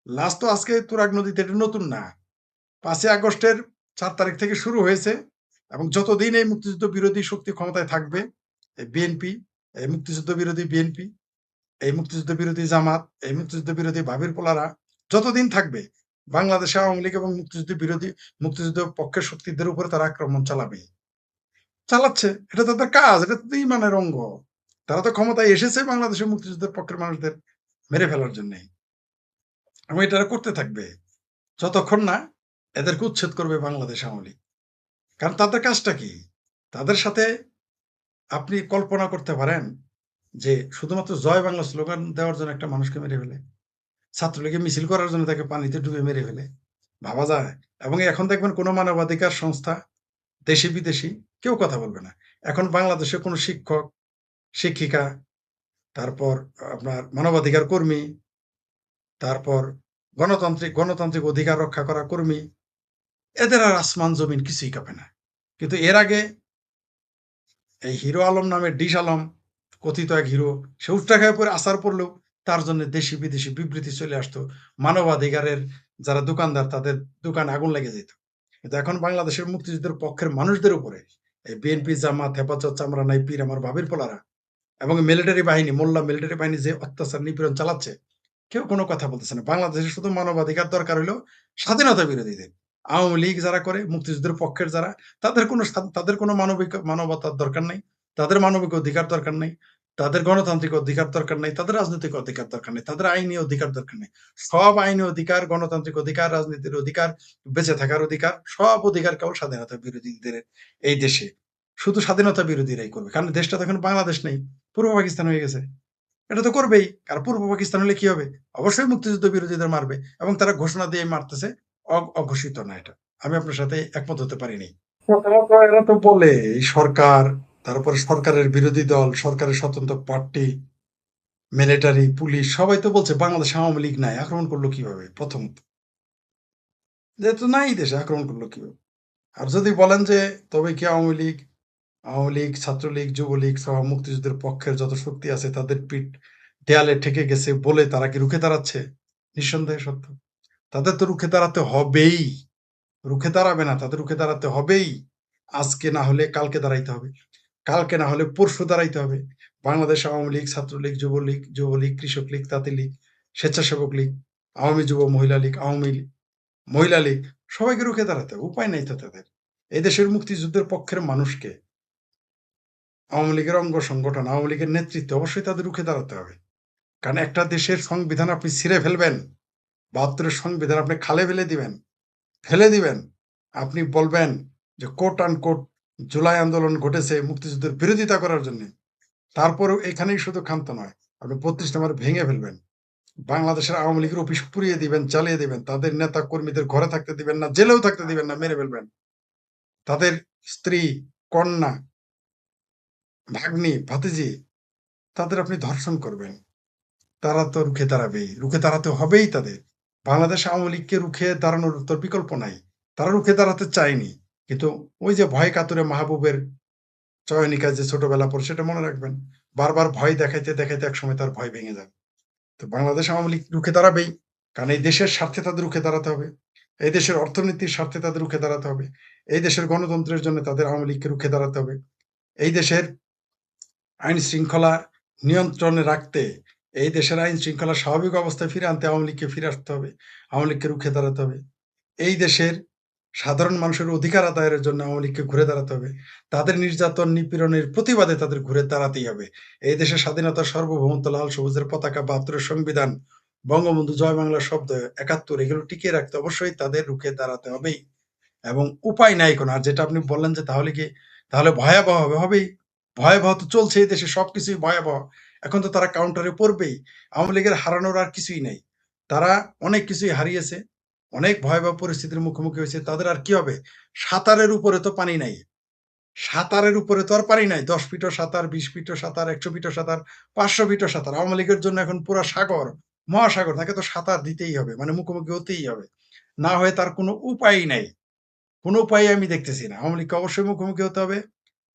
লাস্ট তো আজকে তুরাগ নদীতে, এটা নতুন না। 5ই আগস্টের 4 তারিখ থেকে শুরু হয়েছে, এবং যতদিন এই মুক্তিযুদ্ধ বিরোধী শক্তি ক্ষমতায় থাকবে, বিএনপি, এই মুক্তিযুদ্ধ বিরোধী বিএনপি, এই মুক্তিযুদ্ধ বিরোধী জামাত, এই মুক্তিযুদ্ধ বিরোধী ভাবির পোলারা যতদিন থাকবে, বাংলাদেশে আওয়ামী লীগ এবং মুক্তিযুদ্ধ পক্ষের শক্তিদের উপরে তারা আক্রমণ চালাচ্ছে। এটা তাদের কাজ, এটা তো ইমানের অঙ্গ। তারা তো ক্ষমতায় এসেছে বাংলাদেশের মুক্তিযুদ্ধের পক্ষের মানুষদের মেরে ফেলার জন্য, এবং এটা করতে থাকবে যতক্ষণ না এদেরকে উচ্ছেদ করবে বাংলাদেশ আওয়ামী লীগ। কারণ তাদের কাজটা কি? তাদের সাথে আপনি কল্পনা করতে পারেন যে শুধুমাত্র জয় বাংলা স্লোগান দেওয়ার জন্য একটা মানুষকে মেরে ফেলে, ছাত্রলীগে মিছিল করার জন্য তাকে পানিতে ডুবে মেরে ফেলে, ভাবা যায়? এবং এখন দেখবেন কোনো মানবাধিকার সংস্থা, দেশি বিদেশি, কেউ কথা বলবে না। এখন বাংলাদেশে কোনো শিক্ষক, শিক্ষিকা, তারপর আপনার মানবাধিকার কর্মী, তারপর গণতান্ত্রিক অধিকার রক্ষা করা কর্মী, এদের আর আসমান জমিন কিছুই কাঁপে না। কিন্তু এর আগে এই হিরো আলম নামে ডিশ আলম, কথিত এক হিরো, সে উঠটা খায় পরে আসার পড়লেও তার জন্য দেশি বিদেশি বিবৃতি চলে আসতো। মানবাধিকারের যারা দোকানদার, তাদের দোকান আগুন লেগে যেত। কিন্তু এখন বাংলাদেশের মুক্তিযুদ্ধের পক্ষের মানুষদের উপরে এই বিএনপি, জামাত, হেফাজত, চামড়া নাই পীর, আমার ভাবির পোলারা এবং মিলিটারি বাহিনী, মোল্লা মিলিটারি বাহিনী যে অত্যাচার নিপীড়ন চালাচ্ছে, কেউ কোনো কথা বলতেছে না। বাংলাদেশে শুধু মানবাধিকার দরকার হইলো স্বাধীনতা বিরোধীদের। আওয়ামী লীগ যারা করে, মুক্তিযুদ্ধের পক্ষের যারা, তাদের কোনো মানবতার দরকার নাই, তাদের মানবিক অধিকার দরকার নাই, তাদের গণতান্ত্রিক অধিকার দরকার নাই, তাদের রাজনৈতিক অধিকার দরকার নেই, তাদের আইনি অধিকার দরকার নেই। সব আইনি অধিকার, গণতান্ত্রিক অধিকার, রাজনীতির অধিকার, বেঁচে থাকার অধিকার, সব অধিকার কেবল স্বাধীনতা বিরোধীদের এই দেশে। শুধু স্বাধীনতা বিরোধীরাই করবে, কারণ দেশটা তখন বাংলাদেশ নেই, পূর্ব পাকিস্তান হয়ে গেছে। এটা তো করবেই। আর পূর্ব পাকিস্তান হলে কি হবে? অবশ্যই মুক্তিযুদ্ধ বিরোধীদের মারবে, এবং তারা ঘোষণা দিয়ে মারতেছে, অঘোষিত না। এটা আমি আপনার সাথে একমত হতে পারিনি। প্রথমত এরা তো বলে এই সরকার, তারপরে সরকারের বিরোধী দল, সরকারের স্বতন্ত্র পার্টি, মিলিটারি, পুলিশ সবাই তো বলছে বাংলাদেশ আওয়ামী লীগ নাই, আক্রমণ করলো কিভাবে? প্রথমত যেহেতু নাই দেশে, আক্রমণ করলো কিভাবে? আর যদি বলেন যে তবে কি আওয়ামী লীগ, ছাত্রলীগ, যুবলীগ সহ মুক্তিযুদ্ধের পক্ষের যত শক্তি আছে তাদের পিঠ দেয়ালে ঠেকে গেছে বলে তারা কি রুখে দাঁড়াচ্ছে? নিঃসন্দেহে সত্য। তাদের তো রুখে দাঁড়াতে হবেই। রুখে দাঁড়াবে না, তাদের রুখে দাঁড়াতে হবেই। আজকে না হলে কালকে দাঁড়াইতে হবে, কালকে না হলে পরশু দাঁড়াইতে হবে। বাংলাদেশ আওয়ামী লীগ, ছাত্রলীগ, যুবলীগ, কৃষক লীগ, তাঁতি লীগ, স্বেচ্ছাসেবক লীগ, আওয়ামী যুব মহিলা লীগ, আওয়ামী লীগ, মহিলা লীগ, সবাইকে রুখে দাঁড়াতে হবে, উপায় নেই তো তাদের। এই দেশের মুক্তিযুদ্ধের পক্ষের মানুষকে, আওয়ামী লীগের অঙ্গ সংগঠন, আওয়ামী লীগের নেতৃত্ব অবশ্যই তাদের রুখে দাঁড়াতে হবে। কারণ একটা দেশের সংবিধান আপনি ছিঁড়ে ফেলবেন, ৭২-এর সংবিধান আপনি খালে ফেলে দিবেন, আপনি বলবেন যে কোট আনকোট জুলাই আন্দোলন ঘটেছে মুক্তিযুদ্ধের বিরোধিতা করার জন্য, তারপরেও এখানেই শুধু ক্ষান্ত নয়, আপনি ৩২ নম্বর ভেঙে ফেলবেন, বাংলাদেশের আওয়ামী লীগের অফিস পুড়িয়ে দিবেন, জ্বালিয়ে দিবেন, তাদের নেতা কর্মীদের ঘরে থাকতে দিবেন না, জেলেও থাকতে দিবেন না, মেরে ফেলবেন, তাদের স্ত্রী, কন্যা, ভাগ্নি, ভাতিজি, তাদের আপনি ধর্ষণ করবেন। তারা তো রুখে দাঁড়াবেই, রুখে দাঁড়াতে হবেই তাদের। বাংলাদেশ আওয়ামী লীগকে রুখে দাঁড়ানোর তো বিকল্প নাই, তারা রুখে দাঁড়াতে চায়নি, কিন্তু ওই যে ভয় কাতুরে মাহবুবের চয়নিকায় যে ছোটবেলা পর, সেটা মনে রাখবেন, বারবার ভয় দেখাইতে দেখাইতে একসময় তার ভয় ভেঙে যাবে। তো বাংলাদেশ আওয়ামী লীগ রুখে দাঁড়াবেই, কারণ এই দেশের স্বার্থে তাদের রুখে দাঁড়াতে হবে, এই দেশের অর্থনীতির স্বার্থে তাদের রুখে দাঁড়াতে হবে, এই দেশের গণতন্ত্রের জন্য তাদের আওয়ামী লীগকে রুখে দাঁড়াতে হবে, এই দেশের আইন শৃঙ্খলা নিয়ন্ত্রণে রাখতে, এই দেশের আইন শৃঙ্খলা স্বাভাবিক অবস্থায় ফিরে আনতে আওয়ামী লীগকে ফিরে আসতে হবে, আওয়ামী লীগকে রুখে দাঁড়াতে হবে, এই দেশের সাধারণ মানুষের অধিকার আদায়ের জন্য আওয়ামী লীগকে ঘুরে দাঁড়াতে হবে, তাদের নির্যাতন নিপীড়নের প্রতিবাদে তাদের ঘুরে দাঁড়াতেই হবে। এই দেশের স্বাধীনতা, সার্বভৌমত্ব, লাল সবুজের পতাকা, ৭২-এর সংবিধান, বঙ্গবন্ধু, জয় বাংলা শব্দ, ৭১, এগুলো টিকিয়ে রাখতে অবশ্যই তাদের রুখে দাঁড়াতে হবেই, এবং উপায় নাই কোনো। আর যেটা আপনি বললেন যে তাহলে ভয়াবহ হবেই, ভয়াবহ তো চলছে, এই দেশে সবকিছুই ভয়াবহ। এখন তো তারা কাউন্টারে পড়বেই, আওয়ামী লীগের হারানোর আর কিছুই নেই, তারা অনেক কিছুই হারিয়েছে, অনেক ভয়াবহ পরিস্থিতির মুখোমুখি হয়েছে, তাদের আর কি হবে? সাঁতারের উপরে তো পানি নাই, সাঁতারের উপরে তো আর পানি নাই, ১০ ফিটও সাঁতার, ২০ ফিটও সাঁতার, ১০০ ফিটও সাঁতার, ৫০০ ফিটও সাঁতার। আওয়ামী লীগের জন্য এখন পুরা সাগর, মহাসাগর, তাকে তো সাঁতার দিতেই হবে, মানে মুখোমুখি হতেই হবে, না হয়ে তার কোনো উপায়ই নাই, কোনো উপায় আমি দেখতেছি না। আওয়ামী লীগকে অবশ্যই মুখোমুখি হতে হবে,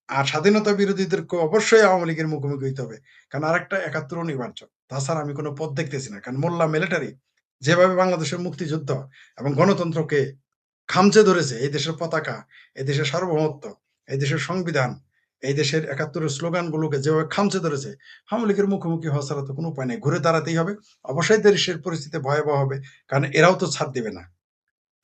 আর স্বাধীনতা বিরোধীদেরকে অবশ্যই আওয়ামী লীগের মুখোমুখি হইতে হবে, কারণ আরেকটা ৭১ অনিবার্য, তাছাড়া আমি কোনো পথ দেখতেছি না। কারণ মোল্লা মিলিটারি যেভাবে বাংলাদেশের মুক্তিযুদ্ধ এবং গণতন্ত্রকে খামচে ধরেছে, এই দেশের পতাকা, এই দেশের সার্বভৌমত্ব, এই দেশের সংবিধান, এই দেশের ৭১-এর স্লোগানগুলোকে যেভাবে খামচে ধরেছে, আওয়ামী লীগের মুখোমুখি হওয়া ছাড়া তো কোনো উপায় নেই, ঘুরে দাঁড়াতেই হবে। অবশ্যই দেশের পরিস্থিতি ভয়াবহ হবে, কারণ এরাও তো ছাড় দিবে না,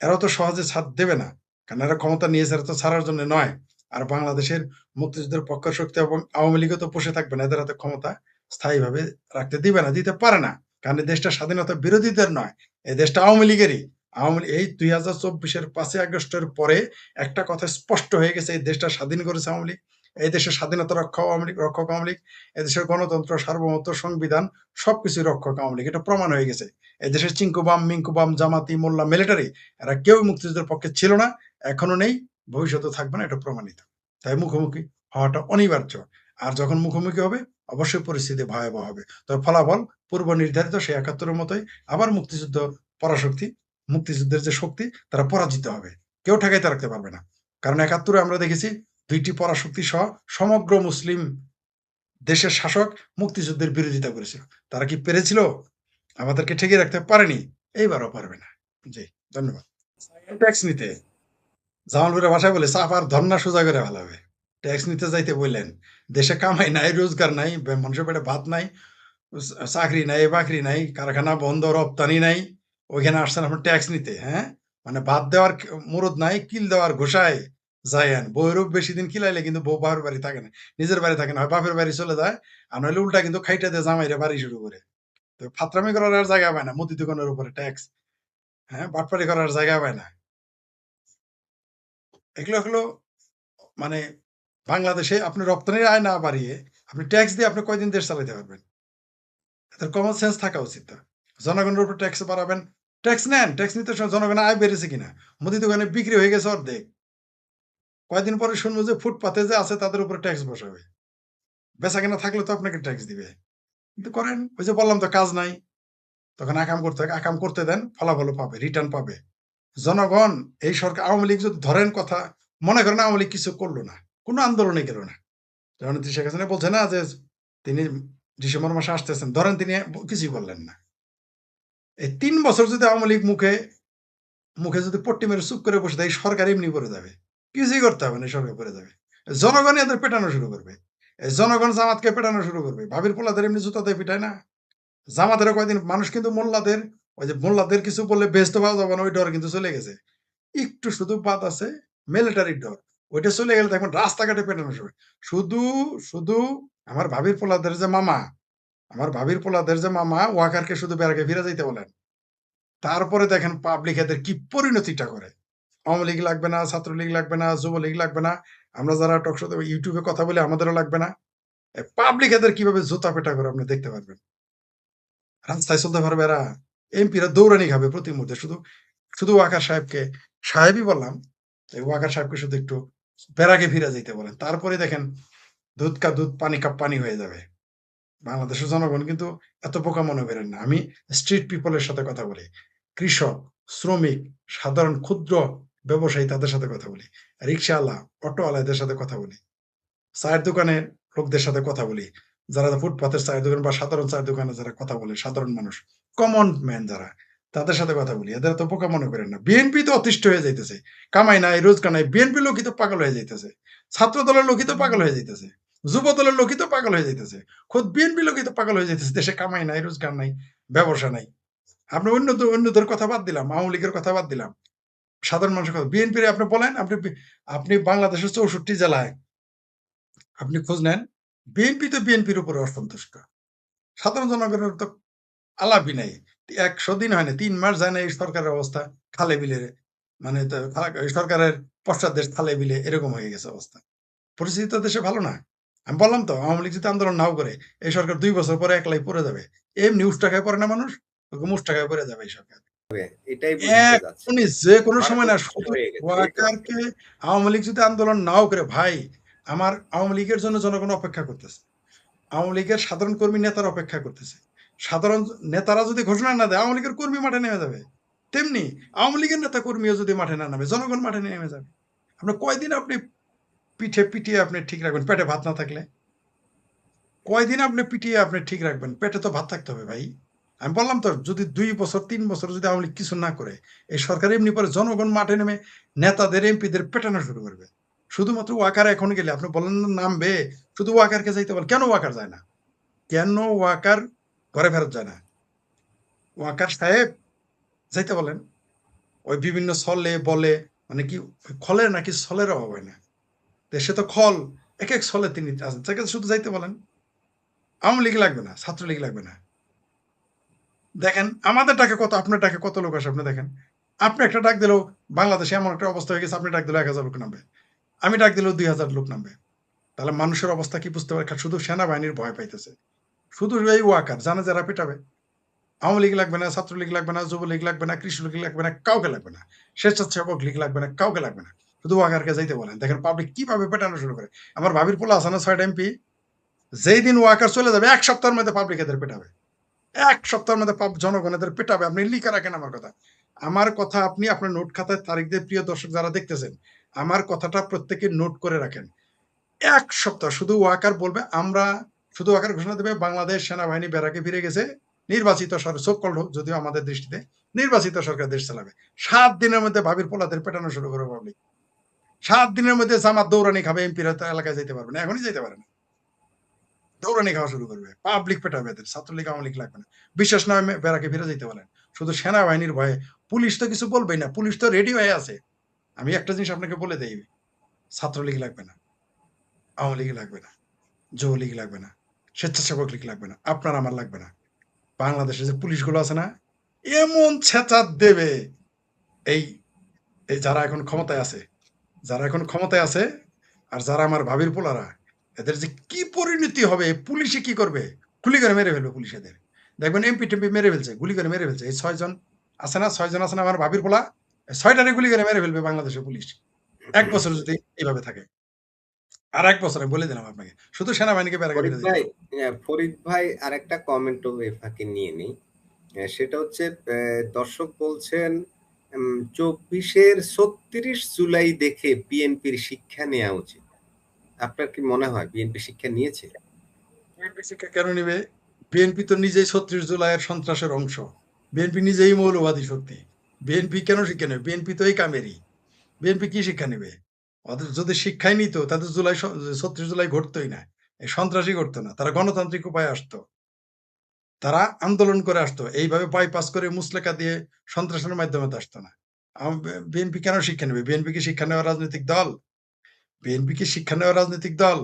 এরাও তো সহজে ছাড় দেবে না, কারণ এরা ক্ষমতা নিয়েছে, এরা তো ছাড়ার জন্য নয়। আর বাংলাদেশের মুক্তিযুদ্ধের পক্ষের শক্তি এবং আওয়ামী লীগও তো বসে থাকবে না, এদের হাতে ক্ষমতা স্থায়ীভাবে রাখতে দিবে না, দিতে পারে না, কারণ এই দেশটা স্বাধীনতা বিরোধীদের নয়, এই দেশটা আওয়ামী লীগেরই। এই ২০২৪-এর ৫ই আগস্টের পরে একটা কথা স্পষ্ট হয়ে গেছে, এই দেশটা স্বাধীন করেছে আওয়ামী লীগ, এই দেশের স্বাধীনতা রক্ষক আওয়ামী লীগ, এদেশের গণতন্ত্র, সার্বভৌমত্ব, সংবিধান, সবকিছুই রক্ষক আওয়ামী লীগ, এটা প্রমাণ হয়ে গেছে। এদেশের চিঙ্কুবাম, মিঙ্কুবাম, জামাতি, মোল্লা, মিলিটারি, এরা কেউ মুক্তিযুদ্ধের পক্ষে ছিল না, এখনো নেই, ভবিষ্যতে থাকবে না, এটা প্রমাণিত। তাই মুখোমুখি হওয়াটা অনিবার্য। আর যখন মুখোমুখি হবে, অবশ্যই পরিস্থিতি ভয়াবহ হবে। তবে ফলাফল পূর্ব নির্ধারিত সেই ৭১-এর মতোই, আবার মুক্তিযুদ্ধ পরাশক্তি, মুক্তিযুদ্ধের যে শক্তি, তারা পরাজিত হবে, কেউ ঠেকাইতে রাখতে পারবে না। কারণ ৭১-এ আমরা দেখেছি ২টি পরাশক্তি সহ সমগ্র মুসলিম দেশের শাসক মুক্তিযুদ্ধের বিরোধিতা করেছিল, তারা কি পেরেছিল? আমাদেরকে ঠেকিয়ে রাখতে পারেনি, এইবারও পারবে না। জি, ধন্যবাদ। ট্যাক্স নিতে জামালপুরের ভাষায় বলে চাপার ধর্না সোজা করে ফেলাবে। ট্যাক্স নিতে যাইতে বললেন, দেশে কামাই নাই, রোজগার নাই, মানুষের পেটে ভাত নাই, চাকরি নাই, বাকরি নাই, কারখানা বন্ধ, রপ্তানি নাই, ওইখানে আসছেন আপনার ট্যাক্স নিতে? হ্যাঁ, মানে ভাত দেওয়ার মুরদ নাই, কিল দেওয়ার ঘোষায় যায়েন। বউয়েরও বেশি দিন কিলাইলে কিন্তু বউ বাপের বাড়ি থাকে না, নিজের বাড়ি থাকে না, হয় বাপের বাড়ি চলে যায়, আর নইলে উল্টা কিন্তু খাইটা দিয়ে জামাইরে বাড়ি শুরু করে। তো ফাত্রামি করার আর জায়গা পায় না, মুদি দোকানের উপরে ট্যাক্স, হ্যাঁ, বাটপারি করার জায়গা পায় না। এগুলো হলো মানে বাংলাদেশে আপনি রপ্তানির আয় না বাড়িয়ে আপনি ট্যাক্স দিয়ে আপনি কয়দিন দেশ চালাতে পারবেন? এদের কমন সেন্স থাকা উচিত। তো জনগণের উপর ট্যাক্স বাড়াবেন, ট্যাক্স নেন, ট্যাক্স নিতে জনগণের আয় বেড়েছে কিনা, মুদি দোকানে বিক্রি হয়ে গেছে অর্ধেক, কয়দিন পরে শুনবো যে ফুটপাতে যে আছে তাদের উপরে ট্যাক্স বসাবে, বেচা কেনা থাকলে তো আপনাকে ট্যাক্স দিবে। কিন্তু করেন, ওই যে বললাম তো, কাজ নাই, তখন আকাম করতে হয়, আকাম করতে দেন, ফলাফলও পাবে, রিটার্ন পাবে জনগণ। এই সরকার, আওয়ামী লীগ যদি ধরেন কথা, মনে করেন আওয়ামী লীগ কিছু করলো না, কোনো আন্দোলনে গেল না, যেমন শেখ হাসিনা বলছে না যে তিনি ডিসেম্বর মাসে আসতেছেন, ধরেন তিনি কিছুই বললেন না, এই ৩ বছর যদি আওয়ামী লীগ মুখে যদি পট্টি মেরে চুপ করে বসে দেয়, সরকার এমনি করে যাবে, কিছুই করতে হবে না, সরকার করে যাবে, জনগণই এদের পেটানো শুরু করবে, জনগণ জামাতকে পেটানো শুরু করবে, ভাবির পোলাদের এমনি জুতাতে পিটায় না, জামাতেরও কয়দিন মানুষ কিন্তু মোল্লাদের ওই যে মোল্লাদের কিছু বললে বেহেশত পাওয়া যাবে না, ওই ডর কিন্তু চলে গেছে। একটু শুধু বাদ আছে মিলিটারির ডর। ওইটা চলে গেলে দেখবেন রাস্তাঘাটে পেটানো শুরু। শুধু শুধু আমার ভাবির পোলাদের যে মামা ওয়াকারকে শুধু ব্যারাকে ফিরে যাইতে বলেন। তারপরে দেখেন পাবলিক এদের কি পরিণতিটা করে। আওয়ামী লীগ লাগবে না, ছাত্রলীগ লাগবে না, যুবলীগ লাগবে না। আমরা যারা টকশোতে ইউটিউবে কথা বলি আমাদেরও লাগবে না। পাবলিক এদের কিভাবে জুতা পেটা করে আপনি দেখতে পারবেন। রাস্তায় চলতে পারবে এরা। এমপিরা দৌড়ানি খাবে প্রতি মুহূর্তে। শুধু শুধু ওয়াকার সাহেবকে, সাহেবই বললাম, এই ওয়াকার সাহেবকে শুধু একটু ব্যারাকে ফিরে যাইতে বলেন। তারপরে দেখেন দুধ কা দুধ, পানি কা পানি হয়ে যাবে। বাংলাদেশের জনগণ কিন্তু এত বোকা মনে করেন না। আমি স্ট্রিট পিপলের সাথে কথা বলি। কৃষক, শ্রমিক, সাধারণ ক্ষুদ্র ব্যবসায়ী তাদের সাথে কথা বলি। রিক্শাওয়ালা, অটোওয়ালা এদের সাথে কথা বলি। চায়ের দোকানের লোকদের সাথে কথা বলি। যারা ফুটপাতের চায়ের দোকান বা সাধারণ চায়ের দোকানে যারা কথা বলে, সাধারণ মানুষ, কমন ম্যান যারা, তাদের সাথে কথা বলি। এদের তো বোকা মনে করেন না। বিএনপি তো অতিষ্ঠ হয়ে যাইতেছে। কামাই নাই, রোজগার নাই। বিএনপি লোকই তো পাগল হয়ে যাইতেছে। ছাত্র দলের লোকই তো পাগল হয়ে যাইতেছে। যুব দলের লোকই তো পাগল হয়ে যাইতেছে। খোদ বিএনপি লোকই তো পাগল হয়ে যাইতেছে। দেশে কামাই নাই, রোজগার নাই, ব্যবসা নাই। আপনি অন্যদের কথা বাদ দিলাম, আওয়ামী লীগের কথা বাদ দিলাম, সাধারণ মানুষের কথা। বিএনপি আপনি বলেন, আপনি বাংলাদেশের 64 জেলায় আপনি খোঁজ নেন, বিএনপি তো বিএনপির উপরে অসন্তুষ্ট। সাধারণ জনগণের তো আলাপই নাই। ১০০ দিন হয় না, ৩ মাস যায় না এই সরকারের অবস্থা খালে বিলে, মানে এই সরকারের পশ্চাৎদেশ খালে বিলে এরকম হয়ে গেছে অবস্থা। পরিস্থিতি তো দেশে ভালো না। আমি বললাম তো, আওয়ামী লীগ যদি আন্দোলন নাও করে, এই সরকার ২ বছর পরে একলাই পড়ে যাবে। এমনি উষ্টাখায় পড়ে না মানুষ, মুষ্টাখায় পড়ে যাবে এই সরকার। এটাই বুঝতে চাচ্ছি। এখনই যেকোনো সময় না, ভারত শুধু হয়ে গেছে, এই তো। ওয়াকারকে আওয়ামী লীগ যদি আন্দোলন নাও করে, ভাই আমার আওয়ামী লীগের জন্য জনগণ অপেক্ষা করতেছে। আওয়ামী লীগের সাধারণ কর্মী নেতারা অপেক্ষা করতেছে। সাধারণ নেতারা যদি ঘোষণা না দেয়, আওয়ামী লীগের কর্মী মাঠে নেমে যাবে। তেমনি আওয়ামী লীগের নেতা কর্মীও যদি মাঠে না নামে, জনগণ মাঠে নেমে যাবে। আপনার কয়দিন আপনি পিটিয়ে আপনি ঠিক রাখবেন পেটে ভাত না থাকলে? কয়দিন আপনি পিটিয়ে আপনি ঠিক রাখবেন? পেটে তো ভাত থাকতে হবে ভাই। আমি বললাম তো, যদি ২ বছর ৩ বছর যদি আওয়ামী লীগ কিছু না করে, এই সরকার এমনি পরে জনগণ মাঠে নেমে নেতাদের এমপিদের পেটানো শুরু করবে। শুধুমাত্র ওয়াকার এখন গেলে আপনি বলেন না নামবে, শুধু ওয়াকারকে যাইতে বলেন। কেন ওয়াকার যায় না? কেন ওয়াকার ঘরে ফেরত যায় না? ওয়াকার সাহেব যাইতে বলেন। ওই বিভিন্ন ছলে বলে, মানে কি খলের নাকি ছলের অভাব হয় না। দেশে তো খল, এক ছলে তিনি আছেন। তাকে শুধু যাইতে বলেন। আওয়ামী লীগ লাগবে না, ছাত্রলীগ লাগবে না। দেখেন আমাদের ডাকে কত, আপনার ডাকে কত লোক আসে আপনি দেখেন। আপনি একটা ডাক দিলেও বাংলাদেশে এমন একটা অবস্থা হয়ে গেছে, আপনি ডাক দিলেও ১,০০০ লোক নামবে। আমি ডাক দিলেও ২,০০০ লোক নামবে। তাহলে মানুষের অবস্থা কি বুঝতে পারে? শুধু সেনাবাহিনীর ভয় পাইতেছে। শুধু এই ওয়াকার জানে যারা পেটাবে। আওয়ামী লীগ লাগবে না, ছাত্রলীগ লাগবে না, যুবলীগ লাগবে না, কৃষি লীগ লাগবে না, কাউকে লাগবে না। স্বেচ্ছাসেবক লীগ লাগবে না, কাউকে লাগবে না। শুধু ওয়াকারকে যাইতে বলেন। দেখেন পাবলিক কিভাবে পেটানো শুরু করে। আমার ভাবির পোলা আছে না ৬টা এমপি, যেই দিন ওয়াকার চলে যাবে ১ সপ্তাহের মধ্যে পাবলিক এদের পেটাবে। ১ সপ্তাহের মধ্যে জনগণ এদের পেটাবে। আপনি লিখে রাখেন আমার কথা। আমার কথা আপনি আপনার নোট খাতায় তারিখ দিয়ে, প্রিয় দর্শক যারা দেখতেছেন, আমার কথাটা প্রত্যেকে নোট করে রাখেন। ১ সপ্তাহ শুধু ওয়াকার বলবে, আমরা শুধু ওয়াকার ঘোষণা দেবে বাংলাদেশ সেনাবাহিনী ব্যারাকে ফিরে গেছে, নির্বাচিত সরকার, সো কল্ড হোক যদিও আমাদের দৃষ্টিতে, নির্বাচিত সরকার দেশ চালাবে। ৭ দিনের মধ্যে ভাবির পোলাদের পেটানো শুরু করবে পাবলিক। ৭ দিনের মধ্যে জামাত দৌড়ানি খাবে, এমপিরা এলাকায় যেতে পারবে না, এখনই যেতে পারে না। দৌড়ানি খাওয়া শুরু করবে, পাবলিক পেটাবে এদের। ছাত্রলীগ আওয়ামী লীগ লাগবে না। বিশ্বাস না হয় ব্যারাকে ফিরে যেতে বলেন। শুধু সেনাবাহিনীর ভয়ে। পুলিশ তো কিছু বলবেই না, পুলিশ তো রেডি হয়ে আছে। আমি একটা জিনিস আপনাকে বলে দেই, ছাত্রলীগ লাগবে না, আওয়ামী লীগ লাগবে না, যুবলীগ লাগবে না, স্বেচ্ছাসেবক লীগ লাগবে না, আপনার আমার লাগবে না। বাংলাদেশে যে পুলিশগুলো আছে না, এমন ছেঁচা দেবে, এই এই যারা এখন ক্ষমতায় আছে, আর যারা আমার ভাবির পোলারা, এদের যে কি পরিণতি হবে, পুলিশে কি করবে, গুলি করে মেরে ফেলবে পুলিশ এদের। দেখবেন এমপি টেমপি মেরে ফেলছে, গুলি করে মেরে ফেলছে। এই ৬ জন আছে না আমার ভাবির পোলা, ৬টারে গুলি করে মেরে ফেলবে বাংলাদেশের পুলিশ। ১ বছর যদি এইভাবে থাকে। আর ১ বছর আমি বলে দিলাম আপনাকে। শুধু সেনাবাহিনীকে ব্যারাকে ফিরে যেতে হবে। ফরিদ ভাই আরেকটা কমেন্টও এই ফাঁকে নিয়ে নিই। সেটা হচ্ছে দর্শক বলছেন ২৪-এর ৩৬ জুলাই দেখে বিএনপির শিক্ষা নেওয়া উচিত। আপনার কি মনে হয় বিএনপি শিক্ষা নিয়েছে? বিএনপি শিক্ষা কেন নিবে? বিএনপি তো নিজেই ৩৬ জুলাইয়ের সন্ত্রাসের অংশ। বিএনপি নিজেই মৌলবাদী শক্তি। বিএনপি কেন শিক্ষা নেবে? বিএনপি তো এই কামেরই। বিএনপি কি শিক্ষা নেবে? ওদের যদি শিক্ষাই নিত, তাদের ৩৬ জুলাই ঘটতোই না। এই সন্ত্রাসই ঘটতো না। তারা গণতান্ত্রিক উপায়ে আসতো। তারা আন্দোলন করে আসতো, এইভাবে বাইপাস করে মুসলেকা দিয়ে সন্ত্রাসের মাধ্যমে তো আসতো না। বিএনপি কেন শিক্ষা নেবে? বিএনপি কি শিক্ষা নেওয়া রাজনৈতিক দল? বিএনপি কি শিক্ষা নেওয়া রাজনৈতিক দল?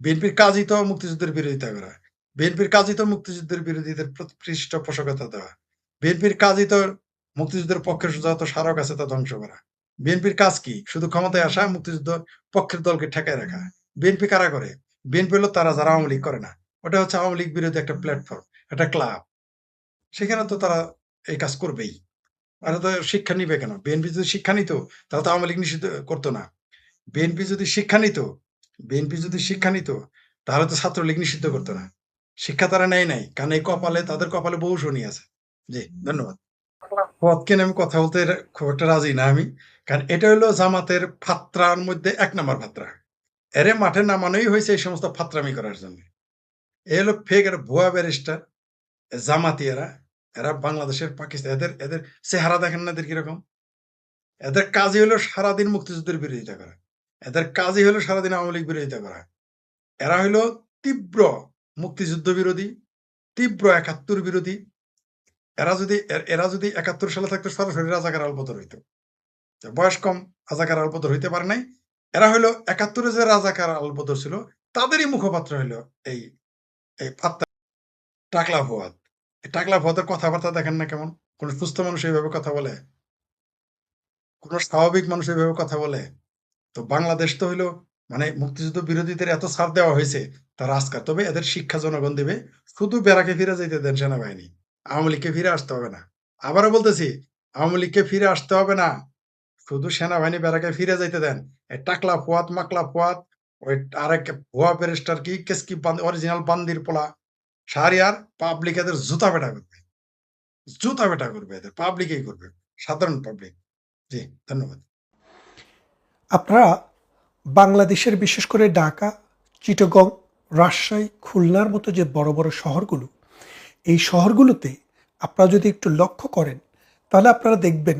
বিএনপির কাজই তো মুক্তিযুদ্ধের বিরোধিতা করা। বিএনপির কাজই তো মুক্তিযুদ্ধের বিরোধীদের পৃষ্ঠপোষকতা দেওয়া। বিএনপির কাজই তো মুক্তিযুদ্ধের পক্ষের যত স্মারক আছে তা ধ্বংস করা। বিএনপির কাজ কি? শুধু ক্ষমতায় আসা, মুক্তিযুদ্ধ পক্ষের দলকে ঠেকায় রাখা। বিএনপি কারা করে? বিএনপি হলো তারা যারা আওয়ামী লীগ করে না। ওটা হচ্ছে আওয়ামী লীগ বিরোধী একটা প্ল্যাটফর্ম, একটা ক্লাব। সেখানে তো তারা এই কাজ করবেই। আর তো শিক্ষা নিবে কেন? বিএনপি যদি শিক্ষা নিত তাহলে তো আওয়ামী লীগ নিষিদ্ধ করতো না। বিএনপি যদি শিক্ষা নিত, বিএনপি যদি শিক্ষা নিত তাহলে তো ছাত্রলীগ নিষিদ্ধ করতো না। শিক্ষা তারা নেয় নাই, কারণ এই কপালে, তাদের কপালে বহু শনি আছে। জি, ধন্যবাদ। পথকে নিয়ে আমি কথা বলতে খুব একটা রাজি না আমি, কারণ এটা হলো জামাতের ফাত্রার মধ্যে ১ নাম্বার ফাত্রা। এরে মাঠে নামানোই হয়েছে এই সমস্ত ফাত্রামি করার জন্য। এ হলো ফেক, এরা ভুয়া ব্যারিস্টার, জামাতি এরা বাংলাদেশের পাকিস্তান, এদের এদের চেহারা দেখেন না এদের কিরকম? এদের কাজই হলো সারাদিন মুক্তিযুদ্ধের বিরোধিতা করা। এদের কাজই হলো সারাদিন আওয়ামী লীগ বিরোধিতা করা। এরা হইলো তীব্র মুক্তিযুদ্ধ বিরোধী, তীব্র ৭১ বিরোধী। এরা যদি ৭১ সালে থাকতো সরাসরি রাজাকার আলবদর হইতো। বয়স কম, রাজাকার আলবদর হইতে পারে নাই। এরা হইলো ৭১ যে রাজাকার আলবদর ছিল তাদেরই মুখপাত্র হইলো এই এই ফাত্তা টাকলা ফুয়াদ। এই টাকলা ফুয়াদের কথাবার্তা দেখেন না কেমন? কোন সুস্থ মানুষ এইভাবে কথা বলে? কোন স্বাভাবিক মানুষ এইভাবে কথা বলে? তো বাংলাদেশ তো হইলো মানে মুক্তিযুদ্ধ বিরোধীদের এত ছাড় দেওয়া হয়েছে তার রাজকার। তবে এদের শিক্ষা জনগণ দিবে, শুধু বেড়াকে ফিরে যাইতে দেন সেনাবাহিনী। আওয়ামী লীগকে ফিরে আসতে হবে না। আবারও বলতেছি, আওয়ামী লীগকে ফিরে আসতে হবে না, শুধু সেনাবাহিনী বেড়াকে ফিরে যাইতে দেন। এই টাকলা ফুয়াদ, মাকলা ফুয়াদ, ওই আরেক ভুয়া ব্যারিস্টার কি কেসকি অরিজিনাল বান্দির পোলা শাহরিয়ার পাবলিক এদের জুতা পেটা করবে, জুতা পেটা করবে, এদের পাবলিকই করবে, সাধারণ পাবলিক। জি, ধন্যবাদ। আপনারা বাংলাদেশের বিশেষ করে ঢাকা, চিটাগং, রাজশাহী, খুলনার মতো যে বড় বড় শহরগুলো, এই শহরগুলোতে আপনারা যদি একটু লক্ষ্য করেন তাহলে আপনারা দেখবেন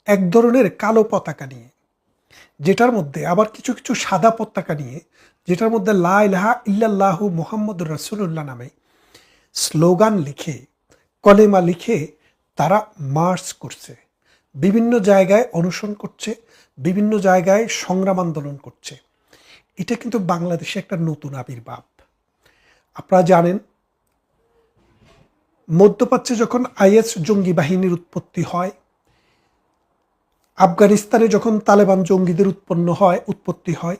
এক ধরনের কালো পতাকা নিয়ে, যেটার মধ্যে আবার কিছু কিছু সাদা পতাকা নিয়ে, যেটার মধ্যে লা ইলাহা ইল্লাল্লাহু মুহাম্মাদুর রাসূলুল্লাহ নামে স্লোগান লিখে, কলেমা লিখে তারা মার্চ করছে, বিভিন্ন জায়গায় অনশন করছে, বিভিন্ন জায়গায় সংগ্রাম আন্দোলন করছে। এটা কিন্তু বাংলাদেশে একটা নতুন আবির্ভাব। আপনারা জানেন, মধ্যপ্রাচ্যে যখন আইএস জঙ্গি বাহিনীর উৎপত্তি হয়, আফগানিস্তানে যখন তালেবান জঙ্গিদের উৎপত্তি হয়,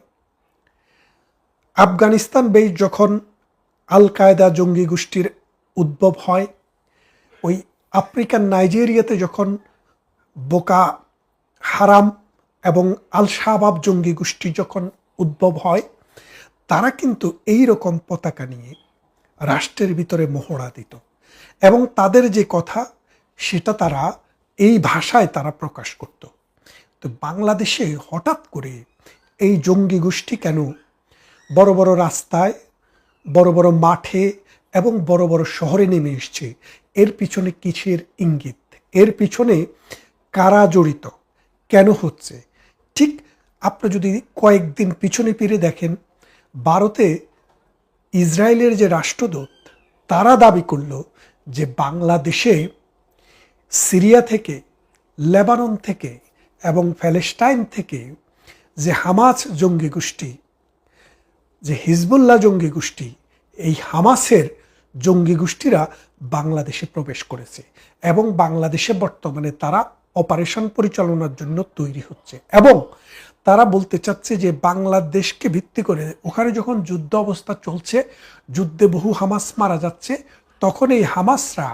আফগানিস্তান বেশ যখন আল কায়দা জঙ্গি গোষ্ঠীর উদ্ভব হয়, ওই আফ্রিকার নাইজেরিয়াতে যখন বোকা হারাম এবং আল শাবাব জঙ্গি গোষ্ঠী যখন উদ্ভব হয়, তারা কিন্তু এই রকম পতাকা নিয়ে রাষ্ট্রের ভিতরে মহড়া দিত এবং তাদের যে কথা সেটা তারা এই ভাষায় তারা প্রকাশ করত। তো বাংলাদেশে হঠাৎ করে এই জঙ্গি গোষ্ঠী কেন বড় বড় রাস্তায়, বড় বড় মাঠে এবং বড় বড় শহরে নেমে এসছে? এর পিছনে কিসের ইঙ্গিত? এর পিছনে কারা জড়িত? কেন হচ্ছে? ঠিক আপনি যদি কয়েকদিন পিছনে ফিরে দেখেন, ভারতে ইসরায়েলের যে রাষ্ট্রদূত তারা দাবি করল যে বাংলাদেশে সিরিয়া থেকে, লেবানন থেকে এবং প্যালেস্টাইন থেকে যে হামাস জঙ্গি গোষ্ঠী, যে হিজবুল্লাহ জঙ্গি গোষ্ঠী, এই হামাসের জঙ্গি গোষ্ঠীরা বাংলাদেশে প্রবেশ করেছে এবং বাংলাদেশে বর্তমানে তারা অপারেশন পরিচালনার জন্য তৈরি হচ্ছে এবং তারা বলতে চাচ্ছে যে বাংলাদেশকে ভিত্তি করে ওখানে যখন যুদ্ধ অবস্থা চলছে, যুদ্ধে বহু হামাস মারা যাচ্ছে, তখন এই হামাসরা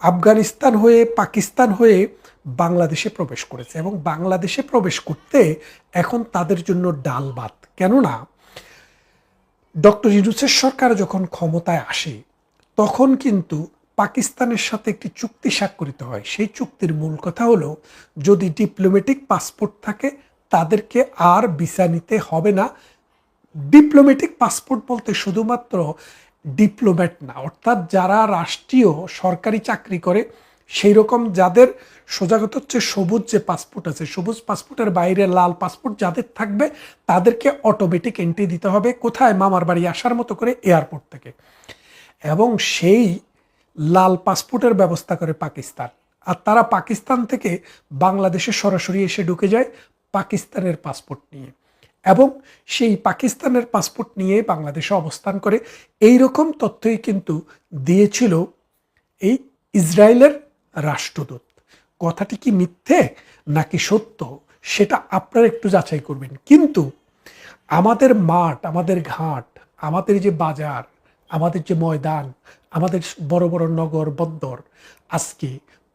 আফগানিস্তান হয়ে, পাকিস্তান হয়ে বাংলাদেশে প্রবেশ করেছে এবং বাংলাদেশে প্রবেশ করতে এখন তাদের জন্য ডাল ভাত। কেননা ডক্টর ইউনূসের সরকার যখন ক্ষমতায় আসে তখন কিন্তু পাকিস্তানের সাথে একটি চুক্তি স্বাক্ষরিত হয়। সেই চুক্তির মূল কথা হলো, যদি ডিপ্লোম্যাটিক পাসপোর্ট থাকে তাদেরকে আর ভিসা নিতে হবে না। ডিপ্লোম্যাটিক পাসপোর্ট বলতে শুধুমাত্র ডিপ্লোম্যাট না, অর্থাৎ যারা রাষ্ট্রীয় সরকারি চাকরি করে সেই রকম যাদের সোজাগত হচ্ছে সবুজ যে পাসপোর্ট আছে, সবুজ পাসপোর্টের বাইরে লাল পাসপোর্ট যাদের থাকবে তাদেরকে অটোমেটিক এন্ট্রি দিতে হবে। কোথায়? মামার বাড়ি আসার মতো করে এয়ারপোর্ট থেকে। এবং সেই লাল পাসপোর্টের ব্যবস্থা করে পাকিস্তান, আর তারা পাকিস্তান থেকে বাংলাদেশে সরাসরি এসে ঢুকে যায় পাকিস্তানের পাসপোর্ট নিয়ে, এবং সেই পাকিস্তানের পাসপোর্ট নিয়ে বাংলাদেশে অবস্থান করে। এই রকম তথ্যই কিন্তু দিয়েছিল এই ইসরায়েলের রাষ্ট্রদূত। কথাটি কি মিথ্যে নাকি সত্য সেটা আপনারা একটু যাচাই করবেন। কিন্তু আমাদের মাঠ, আমাদের ঘাট, আমাদের যে বাজার, আমাদের যে ময়দান, আমাদের বড় বড় নগর বন্দর আজকে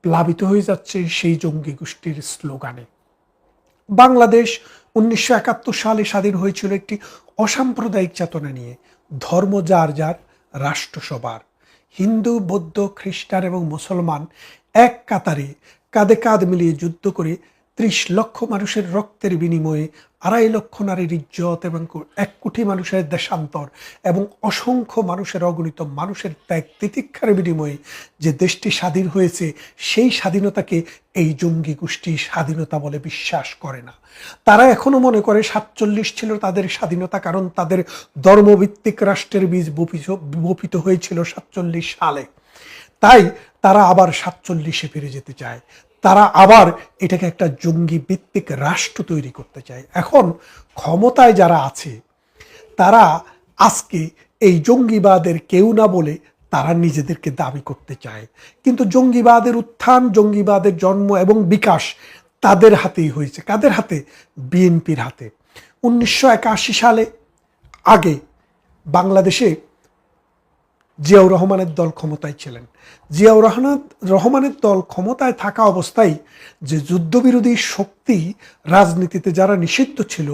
প্লাবিত হয়ে যাচ্ছে সেই জঙ্গি গোষ্ঠীর স্লোগানে। বাংলাদেশ 1971 সালে স্বাধীন হয়েছিল একটি অসাম্প্রদায়িক চেতনা নিয়ে। ধর্ম যার যার, রাষ্ট্র সবার। হিন্দু, বৌদ্ধ, খ্রিস্টান এবং মুসলমান এক কাতারে কাঁধে কাঁধ মিলিয়ে যুদ্ধ করে 30 লক্ষ মানুষের রক্তের বিনিময়ে 2.5 লক্ষ নারীর ইজ্জত এবং 1 কোটি মানুষের দেশান্তর এবং অসংখ্য মানুষের, অগণিত মানুষের ত্যাগ তিতিক্ষার বিনিময়ে যে দেশটি স্বাধীন হয়েছে, সেই স্বাধীনতাকে এই জঙ্গি গোষ্ঠী স্বাধীনতা বলে বিশ্বাস করে না। তারা এখনো মনে করে 47 ছিল তাদের স্বাধীনতা, কারণ তাদের ধর্মভিত্তিক রাষ্ট্রের বীজ বপিত হয়েছিল 47 সালে। তাই তারা আবার 47-এ ফিরে যেতে চায়। তারা আবার এটাকে একটা জঙ্গি ভিত্তিক রাষ্ট্র তৈরি করতে চায়। এখন ক্ষমতায় যারা আছে তারা আজকে এই জঙ্গিবাদের কেউ না বলে তারা নিজেদেরকে দাবি করতে চায়। কিন্তু জঙ্গিবাদের উত্থান, জঙ্গিবাদের জন্ম এবং বিকাশ তাদের হাতেই হয়েছে। কাদের হাতে? বিএনপির হাতে। 1981 সালে আগে বাংলাদেশে জিয়াউর রহমানের দল ক্ষমতায় ছিলেন। জিয়াউর রহমানের দল ক্ষমতায় থাকা অবস্থায় যে যুদ্ধবিরোধী শক্তি রাজনীতিতে যারা নিষিদ্ধ ছিল,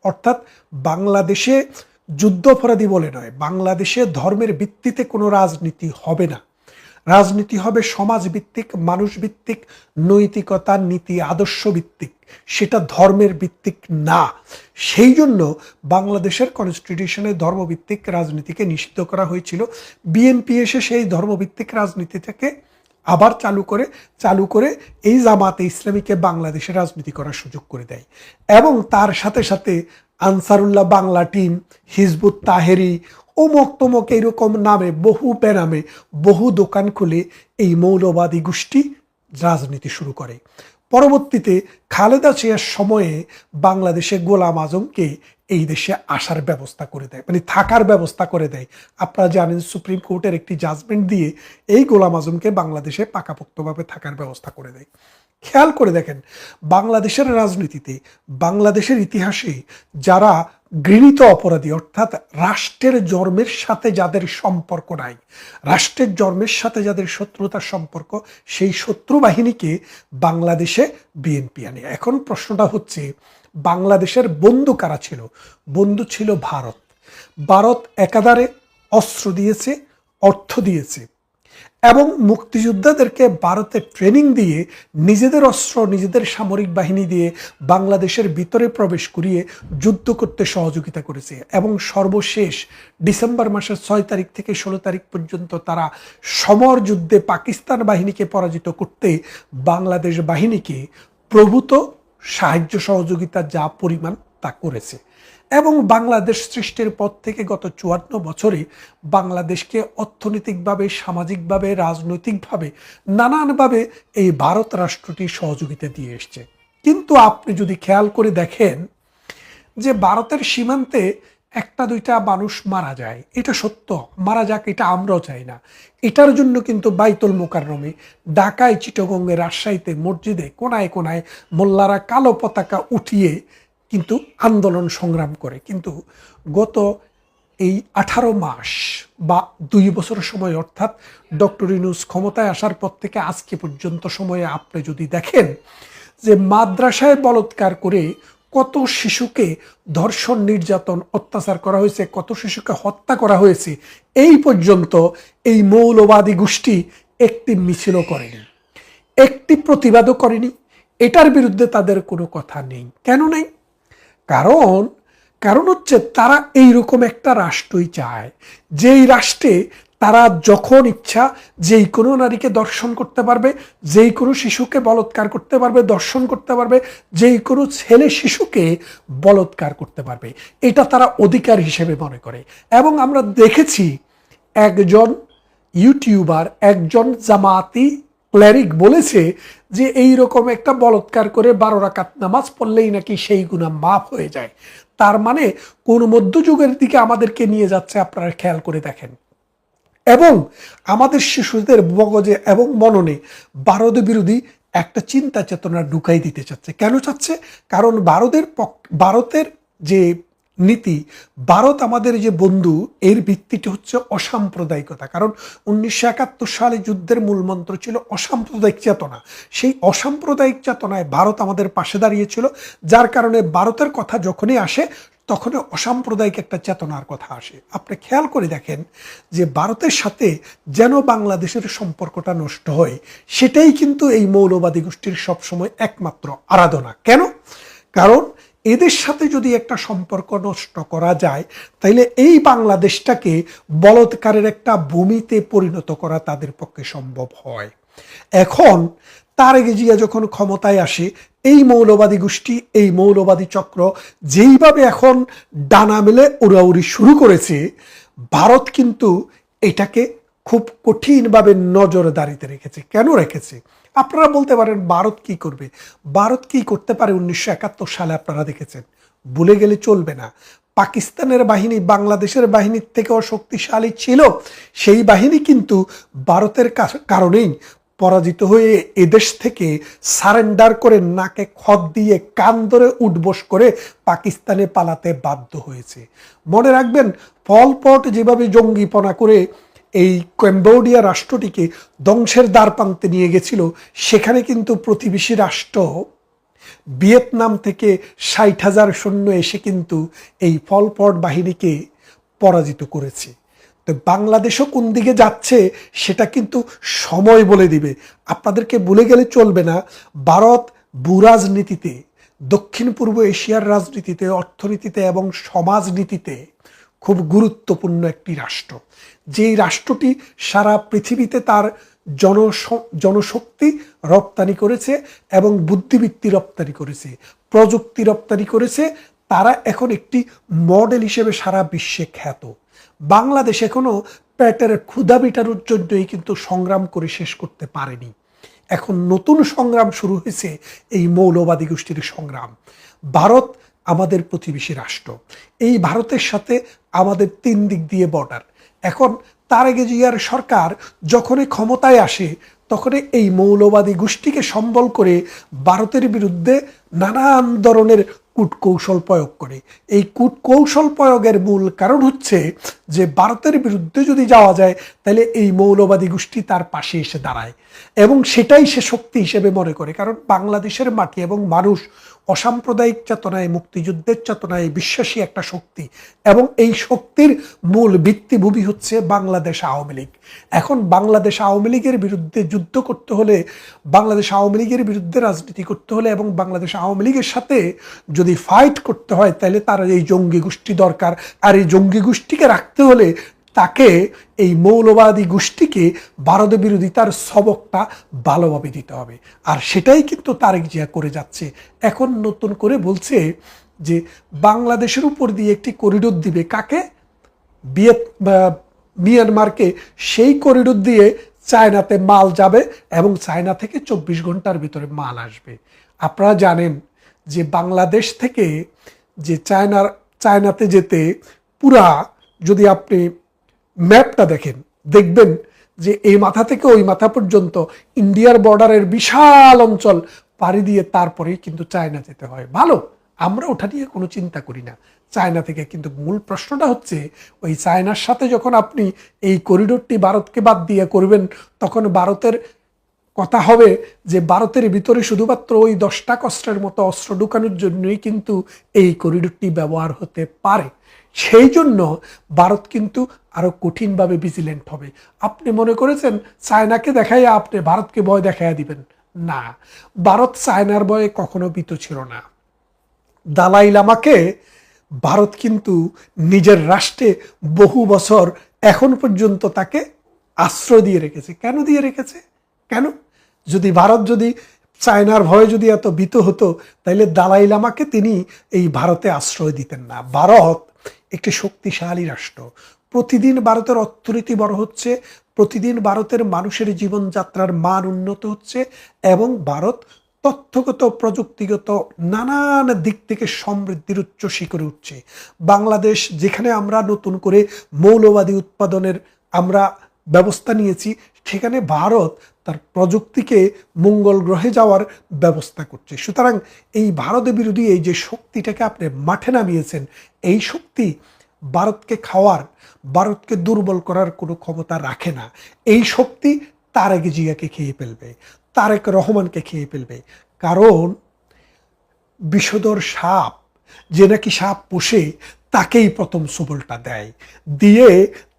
অর্থাৎ বাংলাদেশে যুদ্ধ অপরাধী বলে নয়, বাংলাদেশে ধর্মের ভিত্তিতে কোনো রাজনীতি হবে না। রাজনীতি হবে সমাজভিত্তিক, মানুষভিত্তিক, নৈতিকতা, নীতি, আদর্শ ভিত্তিক, সেটা ধর্মের ভিত্তিক না। সেই জন্য বাংলাদেশের কনস্টিটিউশনে ধর্মভিত্তিক রাজনীতিকে নিষিদ্ধ করা হয়েছিল। বিএনপি এসে সেই ধর্মভিত্তিক রাজনীতিটাকে আবার চালু করে এই জামাতে ইসলামীকে বাংলাদেশে রাজনীতি করার সুযোগ করে দেয়। এবং তার সাথে সাথে আনসারুল্লাহ বাংলা টিম, হিজবুত তাহেরি, অমুক তমক এইরকম নামে, বহু বেনামে বহু দোকান খুলে এই মৌলবাদী গোষ্ঠী রাজনীতি শুরু করে। পরবর্তীতে খালেদা জিয়ার সময়ে বাংলাদেশে গোলাম আজমকে এই দেশে আসার ব্যবস্থা করে দেয়, মানে থাকার ব্যবস্থা করে দেয়। আপনারা জানেন সুপ্রিম কোর্টের একটি জাজমেন্ট দিয়ে এই গোলাম আজমকে বাংলাদেশে পাকাপোক্তভাবে থাকার ব্যবস্থা করে দেয়। খেয়াল করে দেখেন, বাংলাদেশের রাজনীতিতে, বাংলাদেশের ইতিহাসে যারা ঘৃণিত অপরাধী, অর্থাৎ রাষ্ট্রের জন্মের সাথে যাদের সম্পর্ক নাই, রাষ্ট্রের জন্মের সাথে যাদের শত্রুতার সম্পর্ক, সেই শত্রু বাহিনীকে বাংলাদেশে বিএনপি আনে। এখন প্রশ্নটা হচ্ছে, বাংলাদেশের বন্ধু কারা ছিল? বন্ধু ছিল ভারত। ভারত একাধারে অস্ত্র দিয়েছে, অর্থ দিয়েছে, এবং মুক্তিযোদ্ধাদেরকে ভারতে ট্রেনিং দিয়ে, নিজেদের অস্ত্র, নিজেদের সামরিক বাহিনী দিয়ে বাংলাদেশের ভিতরে প্রবেশ করিয়ে যুদ্ধ করতে সহযোগিতা করেছে। এবং সর্বশেষ ডিসেম্বর মাসের 6 তারিখ থেকে 16 তারিখ পর্যন্ত তারা সমর যুদ্ধে পাকিস্তান বাহিনীকে পরাজিত করতে বাংলাদেশ বাহিনীকে প্রভূত সাহায্য সহযোগিতা যা পরিমাণ তা করেছে। এবং বাংলাদেশ সৃষ্টির পর থেকে গত 54 বছরে বাংলাদেশকে অর্থনৈতিকভাবে, সামাজিকভাবে, রাজনৈতিকভাবে নানানভাবে এই ভারত রাষ্ট্রটি সহযোগিতা দিয়ে এসছে। কিন্তু আপনি যদি খেয়াল করে দেখেন যে ভারতের সীমান্তে 1-2টা মানুষ মারা যায়, এটা সত্য, মারা যাক, এটা আমরাও চাই না। এটার জন্য কিন্তু বাইতুল মোকাররমে, ঢাকায়, চিটাগংয়ে, রাজশাহীতে, মসজিদে কোনায় কোনায় মোল্লারা কালো পতাকা উঠিয়ে কিন্তু আন্দোলন সংগ্রাম করে। কিন্তু গত এই 18 মাস বা 2 বছর সময়, অর্থাৎ ডক্টর ইউনূস ক্ষমতায় আসার পর থেকে আজকে পর্যন্ত সময়ে আপনি যদি দেখেন যে মাদ্রাসায় বলাৎকার করে কত শিশুকে ধর্ষণ, নির্যাতন, অত্যাচার করা হয়েছে, কত শিশুকে হত্যা করা হয়েছে, এই পর্যন্ত এই মৌলবাদী গোষ্ঠী একটি মিছিলও করেনি, একটি প্রতিবাদও করেনি। এটার বিরুদ্ধে তাদের কোনো কথা নেই। কেন নেই? কারণ হচ্ছে তারা এইরকম একটা রাষ্ট্রই চায়, যেই রাষ্ট্রে তারা যখন ইচ্ছা যেই কোনো নারীকে দর্শন করতে পারবে, যেই কোনো শিশুকে বলাৎকার করতে পারবে, দর্শন করতে পারবে, যেই কোনো ছেলে শিশুকে বলাৎকার করতে পারবে। এটা তারা অধিকার হিসেবে মনে করে। এবং আমরা দেখেছি একজন ইউটিউবার একজন জামাতি ক্লেরিক বলেছে যে এই রকম একটা বলৎকার করে 12 রাকাত নামাজ পড়লেই নাকি সেই গুনাহ মাফ হয়ে যায়। তার মানে কোন মধ্যযুগের দিকে আমাদেরকে নিয়ে যাচ্ছে, আপনারা খেয়াল করে দেখেন। এবং আমাদের শিশুদের মগজে এবং মননে ভারত বিরোধী একটা চিন্তা চেতনা ঢুকাই দিতে চাচ্ছে। কেন চাচ্ছে? কারণ ভারতের যে নীতি, ভারত আমাদের যে বন্ধু, এর ভিত্তিটি হচ্ছে অসাম্প্রদায়িকতা। কারণ 1971 সালে যুদ্ধের মূল মন্ত্র ছিল অসাম্প্রদায়িক চেতনা। সেই অসাম্প্রদায়িক চেতনায় ভারত আমাদের পাশে দাঁড়িয়েছিল, যার কারণে ভারতের কথা যখনই আসে তখনই অসাম্প্রদায়িক একটা চেতনার কথা আসে। আপনি খেয়াল করে দেখেন যে ভারতের সাথে যেন বাংলাদেশের সম্পর্কটা নষ্ট হয়, সেটাই কিন্তু এই মৌলবাদী গোষ্ঠীর সবসময় একমাত্র আরাধনা। কেন? কারণ এদের সাথে যদি একটা সম্পর্ক নষ্ট করা যায়, তাইলে এই বাংলাদেশটাকে বলৎকারের একটা ভূমিতে পরিণত করা তাদের পক্ষে সম্ভব হয়। এখন তারেক জিয়া যখন ক্ষমতায় আসে, এই মৌলবাদী গোষ্ঠী, এই মৌলবাদী চক্র যেইভাবে এখন ডানা মেলে উড়াউড়ি শুরু করেছে, ভারত কিন্তু এটাকে খুব কঠিনভাবে নজরদারিতে রেখেছে। কেন রেখেছে? আপনারা বলতে পারেন ভারত কি করবে? ভারত কি করতে পারে 1971 সালে আপনারা দেখেছেন, ভুলে গেলে চলবে না। পাকিস্তানের বাহিনী বাংলাদেশের বাহিনীর থেকেও শক্তিশালী ছিল। সেই বাহিনী কিন্তু ভারতের কারণেই পরাজিত হয়ে এদেশ থেকে সারেন্ডার করে, নাকে খত দিয়ে কান ধরে উঠবোস করে পাকিস্তানে পালাতে বাধ্য হয়েছে। মনে রাখবেন, পল পট যেভাবে জঙ্গিপনা করে এই কম্বোডিয়া রাষ্ট্রটিকে ধ্বংসের দ্বারপ্রান্তে নিয়ে গেছিল, সেখানে কিন্তু প্রতিবেশী রাষ্ট্র ভিয়েতনাম থেকে 60,000 সৈন্য এসে কিন্তু এই পল পট বাহিনীকে পরাজিত করেছে। তো বাংলাদেশও কোন দিকে যাচ্ছে সেটা কিন্তু সময় বলে দিবে। আপনাদেরকে ভুলে গেলে চলবে না, ভারত ভূরাজনীতিতে, দক্ষিণ পূর্ব এশিয়ার রাজনীতিতে, অর্থনীতিতে এবং সমাজনীতিতে খুব গুরুত্বপূর্ণ একটি রাষ্ট্র। যেই রাষ্ট্রটি সারা পৃথিবীতে তার জনশক্তি রপ্তানি করেছে এবং বুদ্ধিবৃত্তি রপ্তানি করেছে, প্রযুক্তি রপ্তানি করেছে। তারা এখন একটি মডেল হিসেবে সারা বিশ্বে খ্যাত। বাংলাদেশ এখনো পেটের ক্ষুধা মেটানোর জন্যই কিন্তু সংগ্রাম করে শেষ করতে পারেনি। এখন নতুন সংগ্রাম শুরু হয়েছে, এই মৌলবাদী গোষ্ঠীর সংগ্রাম। ভারত আমাদের প্রতিবেশী রাষ্ট্র। এই ভারতের সাথে আমাদের 3 দিক দিয়ে বর্ডার। এখন তারেক জিয়ার সরকার যখনই ক্ষমতায় আসে, তখনই এই মৌলবাদী গোষ্ঠীকে সম্বল করে ভারতের বিরুদ্ধে নানান ধরনের কূটকৌশল প্রয়োগ করে। এই কূটকৌশল প্রয়োগের মূল কারণ হচ্ছে যে ভারতের বিরুদ্ধে যদি যাওয়া যায়, তাহলে এই মৌলবাদী গোষ্ঠী তার পাশে এসে দাঁড়ায় এবং সেটাই সে শক্তি হিসেবে মনে করে। কারণ বাংলাদেশের মাটি এবং মানুষ অসাম্প্রদায়িক চেতনায়, মুক্তিযুদ্ধের চেতনায় বিশ্বাসী একটা শক্তি, এবং এই শক্তির মূল ভিত্তিভূমি হচ্ছে বাংলাদেশ আওয়ামী লীগ। এখন বাংলাদেশ আওয়ামী লীগের বিরুদ্ধে যুদ্ধ করতে হলে, বাংলাদেশ আওয়ামী লীগের বিরুদ্ধে রাজনীতি করতে হলে এবং বাংলাদেশ আওয়ামী লীগের সাথে যদি ফাইট করতে হয়, তাহলে তার এই জঙ্গি গোষ্ঠী দরকার। আর এই জঙ্গি গোষ্ঠীকে রাখতে হলে তাকে, এই মৌলবাদী গোষ্ঠীকে ভারত বিরোধিতার সবকটা ভালোভাবে দিতে হবে। আর সেটাই কিন্তু তারেক জিয়া করে যাচ্ছে। এখন নতুন করে বলছে যে বাংলাদেশের উপর দিয়ে একটি করিডোর দিবে। কাকে? মিয়ানমারকে। সেই করিডোর দিয়ে চায়নাতে মাল যাবে এবং চায়না থেকে 24 ঘন্টার ভিতরে মাল আসবে। আপনারা জানেন যে বাংলাদেশ থেকে যে চায়নাতে যেতে পুরা, যদি আপনি ম্যাপটা দেখেন, দেখবেন যে এই মাথা থেকে ওই মাথা পর্যন্ত ইন্ডিয়ার বর্ডারের বিশাল অঞ্চল পাড়ি দিয়ে তারপরেই কিন্তু চায়না যেতে হয়। ভালো, আমরা ওটা নিয়ে কোনো চিন্তা করি না চায়না থেকে। কিন্তু মূল প্রশ্নটা হচ্ছে, ওই চায়নার সাথে যখন আপনি এই করিডোরটি ভারতকে বাদ দিয়ে করবেন, তখন ভারতের কথা হবে যে ভারতের ভিতরে শুধুমাত্র ওই 10টা অস্ত্রের মতো অস্ত্র ঢুকানোর জন্যই কিন্তু এই করিডোরটি ব্যবহার হতে পারে। সেই জন্য ভারত কিন্তু আরো কঠিনভাবে ভিজিলেন্ট হবে। আপনি মনে করেছেন চায়নাকে দেখাইয়া আপনি ভারতকে ভয় দেখাইয়া দিবেন? না, ভারত চায়নার ভয়ে কখনো ভীত ছিল না। দালাই লামাকে ভারত কিন্তু নিজের রাষ্ট্রে বহু বছর এখন পর্যন্ত তাকে আশ্রয় দিয়ে রেখেছে। কেন দিয়ে রেখেছে? কেন? ভারত যদি চায়নার ভয়ে যদি এত ভীত হতো, তাহলে দালাই লামাকে তিনি এই ভারতে আশ্রয় দিতেন না। ভারত একটি শক্তিশালী রাষ্ট্র, প্রতিদিন ভারতের অর্থনীতি বড় হচ্ছে, প্রতিদিন ভারতের মানুষের জীবনযাত্রার মান উন্নত হচ্ছে এবং ভারত তথ্যগত প্রযুক্তিগত নানান দিক থেকে সমৃদ্ধির উচ্চ শিখরে উঠছে। বাংলাদেশ যেখানে আমরা নতুন করে মৌলবাদী উৎপাদনের আমরা ব্যবস্থা নিয়েছি, সেখানে ভারত তার প্রযুক্তিকে মঙ্গল গ্রহে যাওয়ার ব্যবস্থা করছে। সুতরাং এই ভারত বিরোধী এই যে শক্তিটাকে আপনি মাঠে নামিয়েছেন, এই শক্তি ভারতকে খাওয়ার, ভারতকে দুর্বল করার কোনো ক্ষমতা রাখে না। এই শক্তি তারেক জিয়াকে খেয়ে ফেলবে, তারেক রহমানকে খেয়ে ফেলবে। কারণ বিষধর সাপ, যে নাকি সাপ পোষে, তাকেই প্রথম সবলটা দেয়, দিয়ে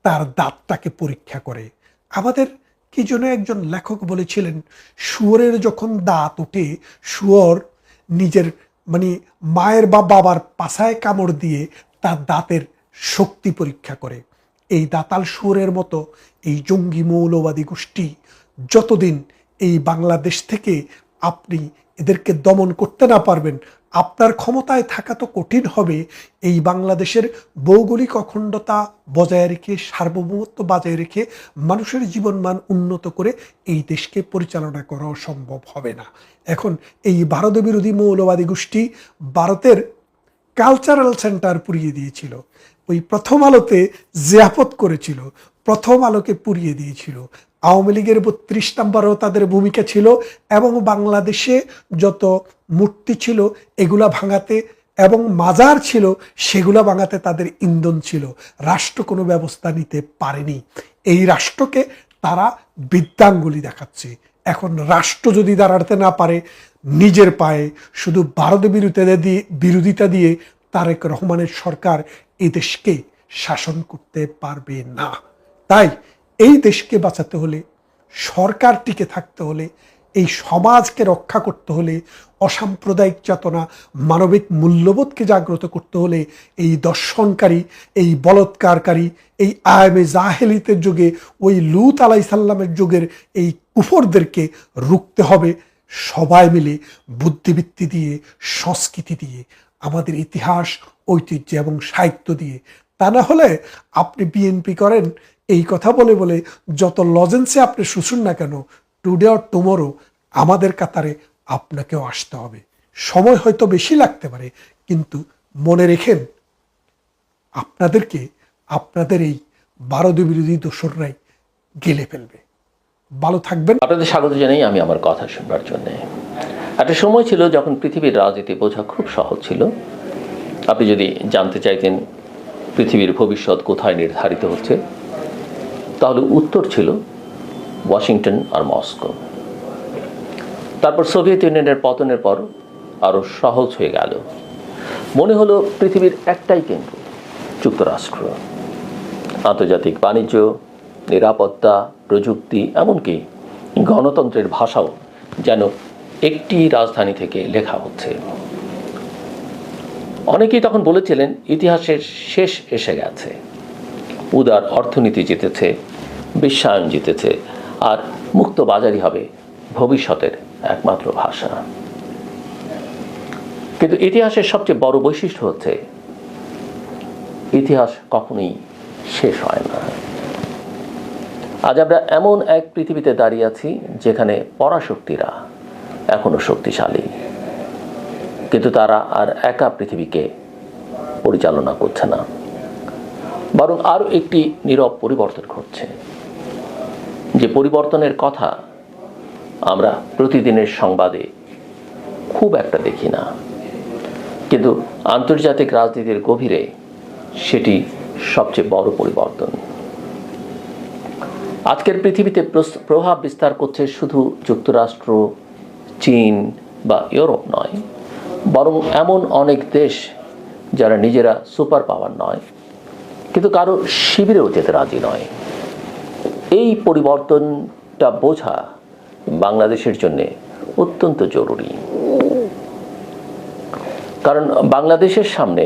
তার দাঁতটাকে পরীক্ষা করে। আমাদের কি যেন একজন লেখক বলেছিলেন, শুয়োরের যখন দাঁত ওঠে, শুয়োর নিজের মায়ের বা বাবার পাছায় কামড় দিয়ে তার দাঁতের শক্তি পরীক্ষা করে। এই দাতাল শুয়োরের মতো এই জঙ্গি মৌলবাদী গোষ্ঠী যতদিন এই বাংলাদেশ থেকে আপনি এদেরকে দমন করতে না পারবেন, আপনার ক্ষমতায় থাকা তো কঠিন হবে। এই বাংলাদেশের ভৌগোলিক অখণ্ডতা বজায় রেখে, সার্বভৌমত্ব বজায় রেখে মানুষের জীবনমান উন্নত করে এই দেশকে পরিচালনা করাও সম্ভব হবে না। এখন এই ভারত বিরোধী মৌলবাদী গোষ্ঠী ভারতের কালচারাল সেন্টার পুড়িয়ে দিয়েছিল, ওই প্রথম আলোতে জিয়াফত করেছিল, প্রথম আলোকে পুড়িয়ে দিয়েছিল। আওয়ামী লীগের 32 নম্বরও তাদের ভূমিকা ছিল এবং বাংলাদেশে যত মূর্তি ছিল এগুলা ভাঙাতে এবং মাজার ছিল সেগুলা ভাঙাতে তাদের ইন্ধন ছিল। রাষ্ট্র কোনো ব্যবস্থা নিতে পারেনি। এই রাষ্ট্রকে তারা বৃদ্ধাঙ্গুলি দেখাচ্ছে। এখন রাষ্ট্র যদি দাঁড়াতে না পারে নিজের পায়ে, শুধু ভারত বিরোধিতা দিয়ে তারেক রহমানের সরকার এই দেশকে শাসন করতে পারবে না। তাই এই দেশকে বাঁচাতে হলে, সরকার টিকে থাকতে হলে, এই সমাজকে রক্ষা করতে হলে, অসাম্প্রদায়িক চেতনা, মানবিক মূল্যবোধকে জাগ্রত করতে হলে এই দর্শনকারী, এই বলৎকারকারী, এই আয়ামে জাহেলিতের যুগে, ওই লূত আলাইসাল্লামের যুগের এই কুফরদেরকে রুখতে হবে সবাই মিলে, বুদ্ধিবৃত্তি দিয়ে, সংস্কৃতি দিয়ে, আমাদের ইতিহাস, ঐতিহ্য এবং সাহিত্য দিয়ে। তা না হলে আপনি বিএনপি করেন এই কথা বলে বলে যত লজেন্সে আপনি শুশুন না কেন, টুডে অর টুমোরো আমাদের কাতারে আপনাকেও আসতে হবে। সময় হয়তো বেশি লাগতে পারে, কিন্তু মনে রেখেন আপনাদেরকে আপনাদের এই ভারত বিরোধী দোসররাই গেলে ফেলবে। ভালো থাকবেন। আপনাদের স্বাগত জানাই আমি আমার কথা শুনবার জন্য। একটা সময় ছিল যখন পৃথিবীর রাজনীতি বোঝা খুব সহজ ছিল। আপনি যদি জানতে চাইতেন পৃথিবীর ভবিষ্যৎ কোথায় নির্ধারিত হচ্ছে, তাহলে উত্তর ছিল ওয়াশিংটন আর মস্কো। তারপর সোভিয়েত ইউনিয়নের পতনের পর আরও সহজ হয়ে গেল। মনে হলো পৃথিবীর একটাই কেন্দ্র, যুক্তরাষ্ট্র। আন্তর্জাতিক বাণিজ্য, নিরাপত্তা, প্রযুক্তি, এমনকি গণতন্ত্রের ভাষাও যেন একটি রাজধানী থেকে লেখা হচ্ছে। অনেকেই তখন বলেছিলেন ইতিহাসের শেষ এসে গেছে, উদার অর্থনীতি জিতেছে, বিশ্বায়ন জিতেছে, আর মুক্ত বাজারই হবে ভবিষ্যতের একমাত্র ভাষা। কিন্তু ইতিহাসের সবচেয়ে বড় বৈশিষ্ট্য হচ্ছে ইতিহাস কখনোই শেষ হয় না। আজ আমরা এমন এক পৃথিবীতে দাঁড়িয়ে আছি যেখানে পরাশক্তিরা এখনো শক্তিশালী, কিন্তু তারা আর একা পৃথিবীকে পরিচালনা করছে না, বরং আরও একটি নীরব পরিবর্তন ঘটছে। যে পরিবর্তনের কথা আমরা প্রতিদিনের সংবাদে খুব একটা দেখি না, কিন্তু আন্তর্জাতিক রাজনীতির গভীরে সেটি সবচেয়ে বড় পরিবর্তন। আজকের পৃথিবীতে প্রভাব বিস্তার করছে শুধু যুক্তরাষ্ট্র, চীন বা ইউরোপ নয়, বরং এমন অনেক দেশ যারা নিজেরা সুপার পাওয়ার নয়, কিন্তু কারো শিবিরেও যেতে রাজি নয়। এই পরিবর্তনটা বোঝা বাংলাদেশের জন্য অত্যন্ত জরুরি। কারণ বাংলাদেশের সামনে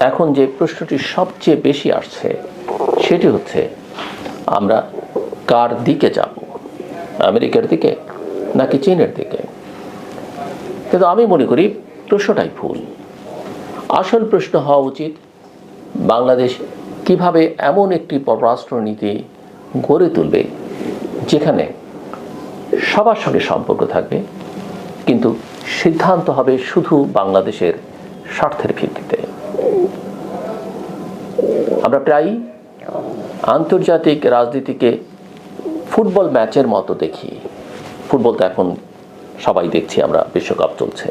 এখন যে প্রশ্নটি সবচেয়ে বেশি আসছে সেটি হচ্ছে, আমরা কার দিকে যাব, আমেরিকার দিকে নাকি চীনের দিকে? কিন্তু আমি মনে করি প্রশ্নটাই ভুল। আসল প্রশ্ন হওয়া উচিত, বাংলাদেশ কিভাবে এমন একটি পররাষ্ট্রনীতি গড়ে তুলবে যেখানে সবার সঙ্গে সম্পর্ক থাকবে, কিন্তু সিদ্ধান্ত হবে শুধু বাংলাদেশের স্বার্থের ভিত্তিতে। আমরা প্রায়ই আন্তর্জাতিক রাজনীতিকে ফুটবল ম্যাচের মতো দেখি। ফুটবল তো এখন সবাই দেখছি আমরা, বিশ্বকাপ চলছে।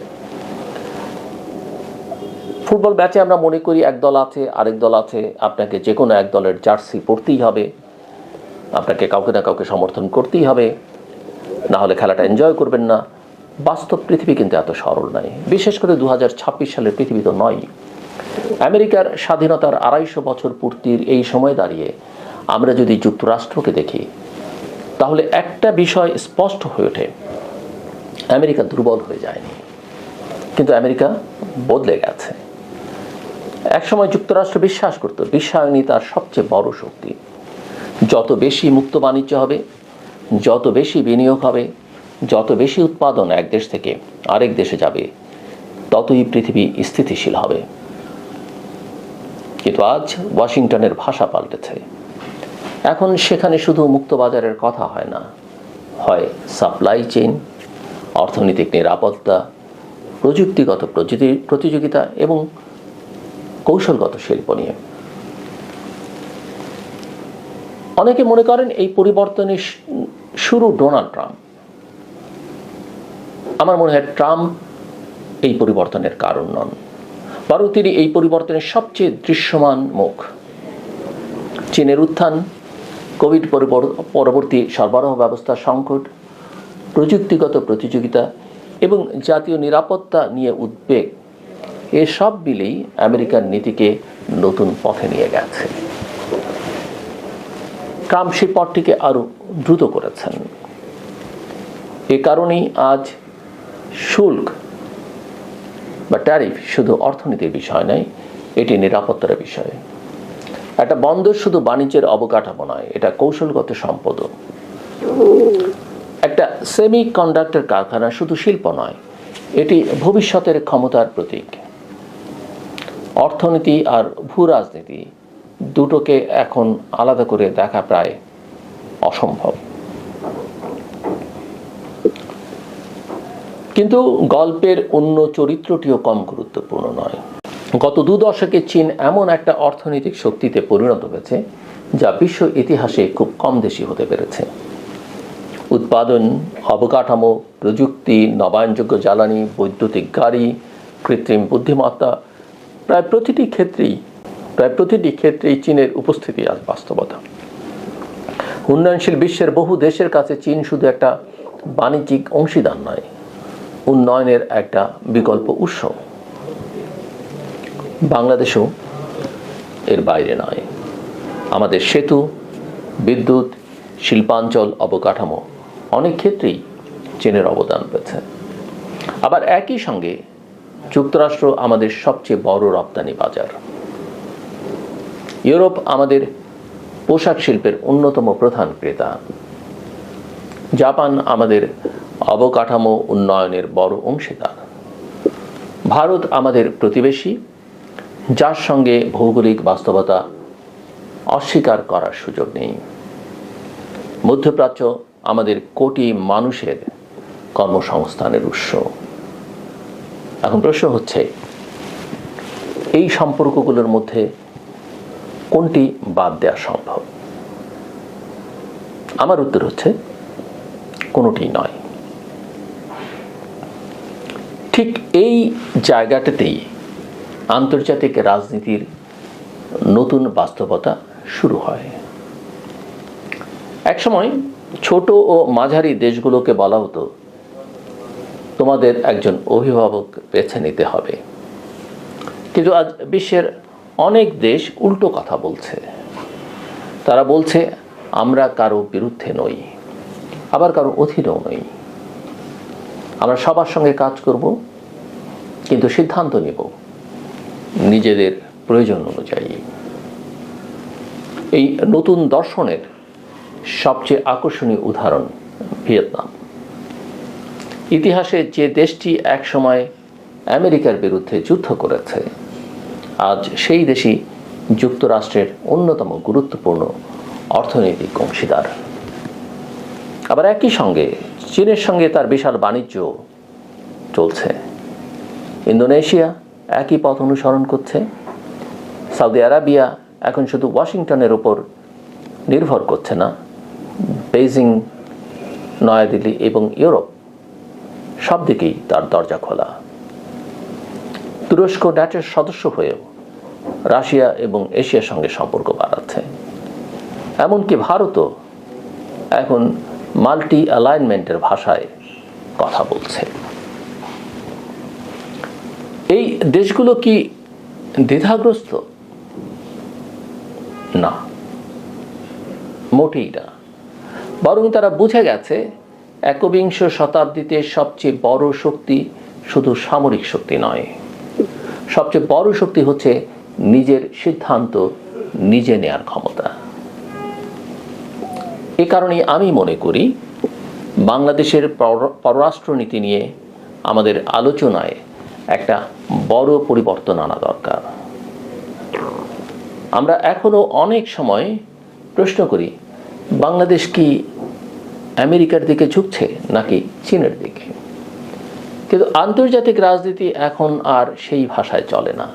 ফুটবল ম্যাচে আমরা মনে করি এক দল আছে, আরেক দল আছে, আপনাকে যে কোনো এক দলের জার্সি পরতেই হবে, আপনাকে কাউকে না কাউকে সমর্থন করতেই হবে, না হলে খেলাটা এনজয় করবেন না। বাস্তব পৃথিবী কিন্তু এত সরল নয়, বিশেষ করে 2026 সালের পৃথিবী তো নয়। আমেরিকার স্বাধীনতার 250 বছর পূর্তির এই সময় দাঁড়িয়ে আমরা যদি যুক্তরাষ্ট্রকে দেখি, তাহলে একটা বিষয় স্পষ্ট হয়ে ওঠে, আমেরিকা দুর্বল হয়ে যায়নি, কিন্তু আমেরিকা বদলে গেছে। একসময় যুক্তরাষ্ট্র বিশ্বাস করত বিশ্বায়নই তার সবচেয়ে বড় শক্তি। যত বেশি মুক্ত বাণিজ্য হবে, যত বেশি বিনিয়োগ হবে, যত বেশি উৎপাদন এক দেশ থেকে আরেক দেশে যাবে, ততই পৃথিবী স্থিতিশীল হবে। কিন্তু আজ ওয়াশিংটনের ভাষা পাল্টেছে। এখন সেখানে শুধু মুক্ত বাজারের কথা হয় না, হয় সাপ্লাই চেইন, অর্থনৈতিক নিরাপত্তা, প্রযুক্তিগত প্রতিযোগিতা এবং কৌশলগত শিল্প নিয়ে। অনেকে মনে করেন এই পরিবর্তনের শুরু ডোনাল্ড ট্রাম্প। আমার মনে হয় ট্রাম্প এই পরিবর্তনের কারণ নন, বরং তিনি এই পরিবর্তনের সবচেয়ে দৃশ্যমান মুখ। চীনের উত্থান, কোভিড পরবর্তী সরবরাহ ব্যবস্থা সংকট, প্রযুক্তিগত প্রতিযোগিতা এবং জাতীয় নিরাপত্তা নিয়ে উদ্বেগ, এসব মিলেই আমেরিকার নীতিকে নতুন পথে নিয়ে গেছে। ট্রাম্প সেই পথটিকে আরও দ্রুত করেছেন। এ কারণেই আজ শুল্ক বা ট্যারিফ শুধু অর্থনীতির বিষয় নয়, এটি নিরাপত্তার বিষয়। একটা বন্দর শুধু বাণিজ্যের অবকাঠামো নয়, এটা কৌশলগত সম্পদও। একটা সেমি কন্ডাক্টর কারখানা শুধু শিল্প নয়, এটি ভবিষ্যতের ক্ষমতার প্রতীক। অর্থনীতি আর ভূ রাজনীতি দুটোকে এখন আলাদা করে দেখা প্রায় অসম্ভব। কিন্তু গল্পের অন্য চরিত্রটিও কম গুরুত্বপূর্ণ নয়। গত 2 দশকে চীন এমন একটা অর্থনৈতিক শক্তিতে পরিণত হয়েছে যা বিশ্ব ইতিহাসে খুব কম দেশই হতে পেরেছে। উৎপাদন, অবকাঠামো, প্রযুক্তি, নবায়নযোগ্য জ্বালানি, বৈদ্যুতিক গাড়ি, কৃত্রিম বুদ্ধিমত্তা, প্রায় প্রতিটি ক্ষেত্রেই চীনের উপস্থিতি আজ বাস্তবতা। উন্নয়নশীল বিশ্বের বহু দেশের কাছে চীন শুধু একটা বাণিজ্যিক অংশীদার নয়, উন্নয়নের একটা বিকল্প উৎস। বাংলাদেশও এর বাইরে নয়। আমাদের সেতু, বিদ্যুৎ, শিল্পাঞ্চল, অবকাঠামো অনেক ক্ষেত্রেই চীনের অবদান রয়েছে। আবার একই সঙ্গে যুক্তরাষ্ট্র আমাদের সবচেয়ে বড় রপ্তানি বাজার। ইউরোপ আমাদের পোশাক শিল্পের অন্যতম প্রধান ক্রেতা। জাপান আমাদের অবকাঠামো উন্নয়নের বড় অংশীদার। ভারত আমাদের প্রতিবেশী, যার সঙ্গে ভৌগোলিক বাস্তবতা অস্বীকার করার সুযোগ নেই। মধ্যপ্রাচ্য আমাদের কোটি মানুষের কর্মসংস্থানের উৎস। এখন প্রশ্ন হচ্ছে, এই সম্পর্কগুলোর মধ্যে কোনটি বাদ দেওয়া সম্ভব? আমার উত্তর হচ্ছে কোনোটি নয়। ঠিক এই জায়গাটাতেই আন্তর্জাতিক রাজনীতির নতুন বাস্তবতা শুরু হয়। একসময় ছোট ও মাঝারি দেশগুলোকে বলা হতো, তোমাদের একজন অভিভাবক বেছে নিতে হবে। কিন্তু আজ বিশ্বের অনেক দেশ উল্টো কথা বলছে। তারা বলছে, আমরা কারো বিরুদ্ধে নই, আবার কারো অধীনেও নই। আমরা সবার সঙ্গে কাজ করব, কিন্তু সিদ্ধান্ত নেব নিজেদের প্রয়োজন অনুযায়ী। এই নতুন দর্শনের সবচেয়ে আকর্ষণীয় উদাহরণ ভিয়েতনাম। ইতিহাসে যে দেশটি একসময় আমেরিকার বিরুদ্ধে যুদ্ধ করেছে, আজ সেই দেশই যুক্তরাষ্ট্রের অন্যতম গুরুত্বপূর্ণ অর্থনৈতিক অংশীদার। আবার একই সঙ্গে চীনের সঙ্গে তার বিশাল বাণিজ্য চলছে। ইন্দোনেশিয়া একই পথ অনুসরণ করছে। সৌদি আরবিয়া এখন শুধু ওয়াশিংটনের উপর নির্ভর করছে না, বেইজিং, নয়াদিল্লি এবং ইউরোপ সব দিকেই তার দরজা খোলা। তুরস্ক ন্যাটোর সদস্য হয়েও রাশিয়া এবং এশিয়ার সঙ্গে সম্পর্ক বাড়াচ্ছে। এমনকি ভারতও এখন মাল্টি অ্যালাইনমেন্টের ভাষায় কথা বলছে। এই দেশগুলো কি দ্বিধাগ্রস্ত? না, মোটেই না। বরং তারা বুঝে গেছে একবিংশ শতাব্দীতে সবচেয়ে বড় শক্তি শুধু সামরিক শক্তি নয়, সবচেয়ে বড় শক্তি হচ্ছে নিজের সিদ্ধান্ত নিজে নেয়ার ক্ষমতা। এ কারণে আমি মনে করি বাংলাদেশের পররাষ্ট্রনীতি নিয়ে আমাদের আলোচনায় একটা বড় পরিবর্তন আনা দরকার। আমরা এখনো অনেক সময় প্রশ্ন করি, বাংলাদেশ কি আমেরিকার দিকে ঝুঁকছে নাকি চীনের দিকে? কিন্তু আন্তর্জাতিক রাজনীতি এখন আর সেই ভাষায় চলে না।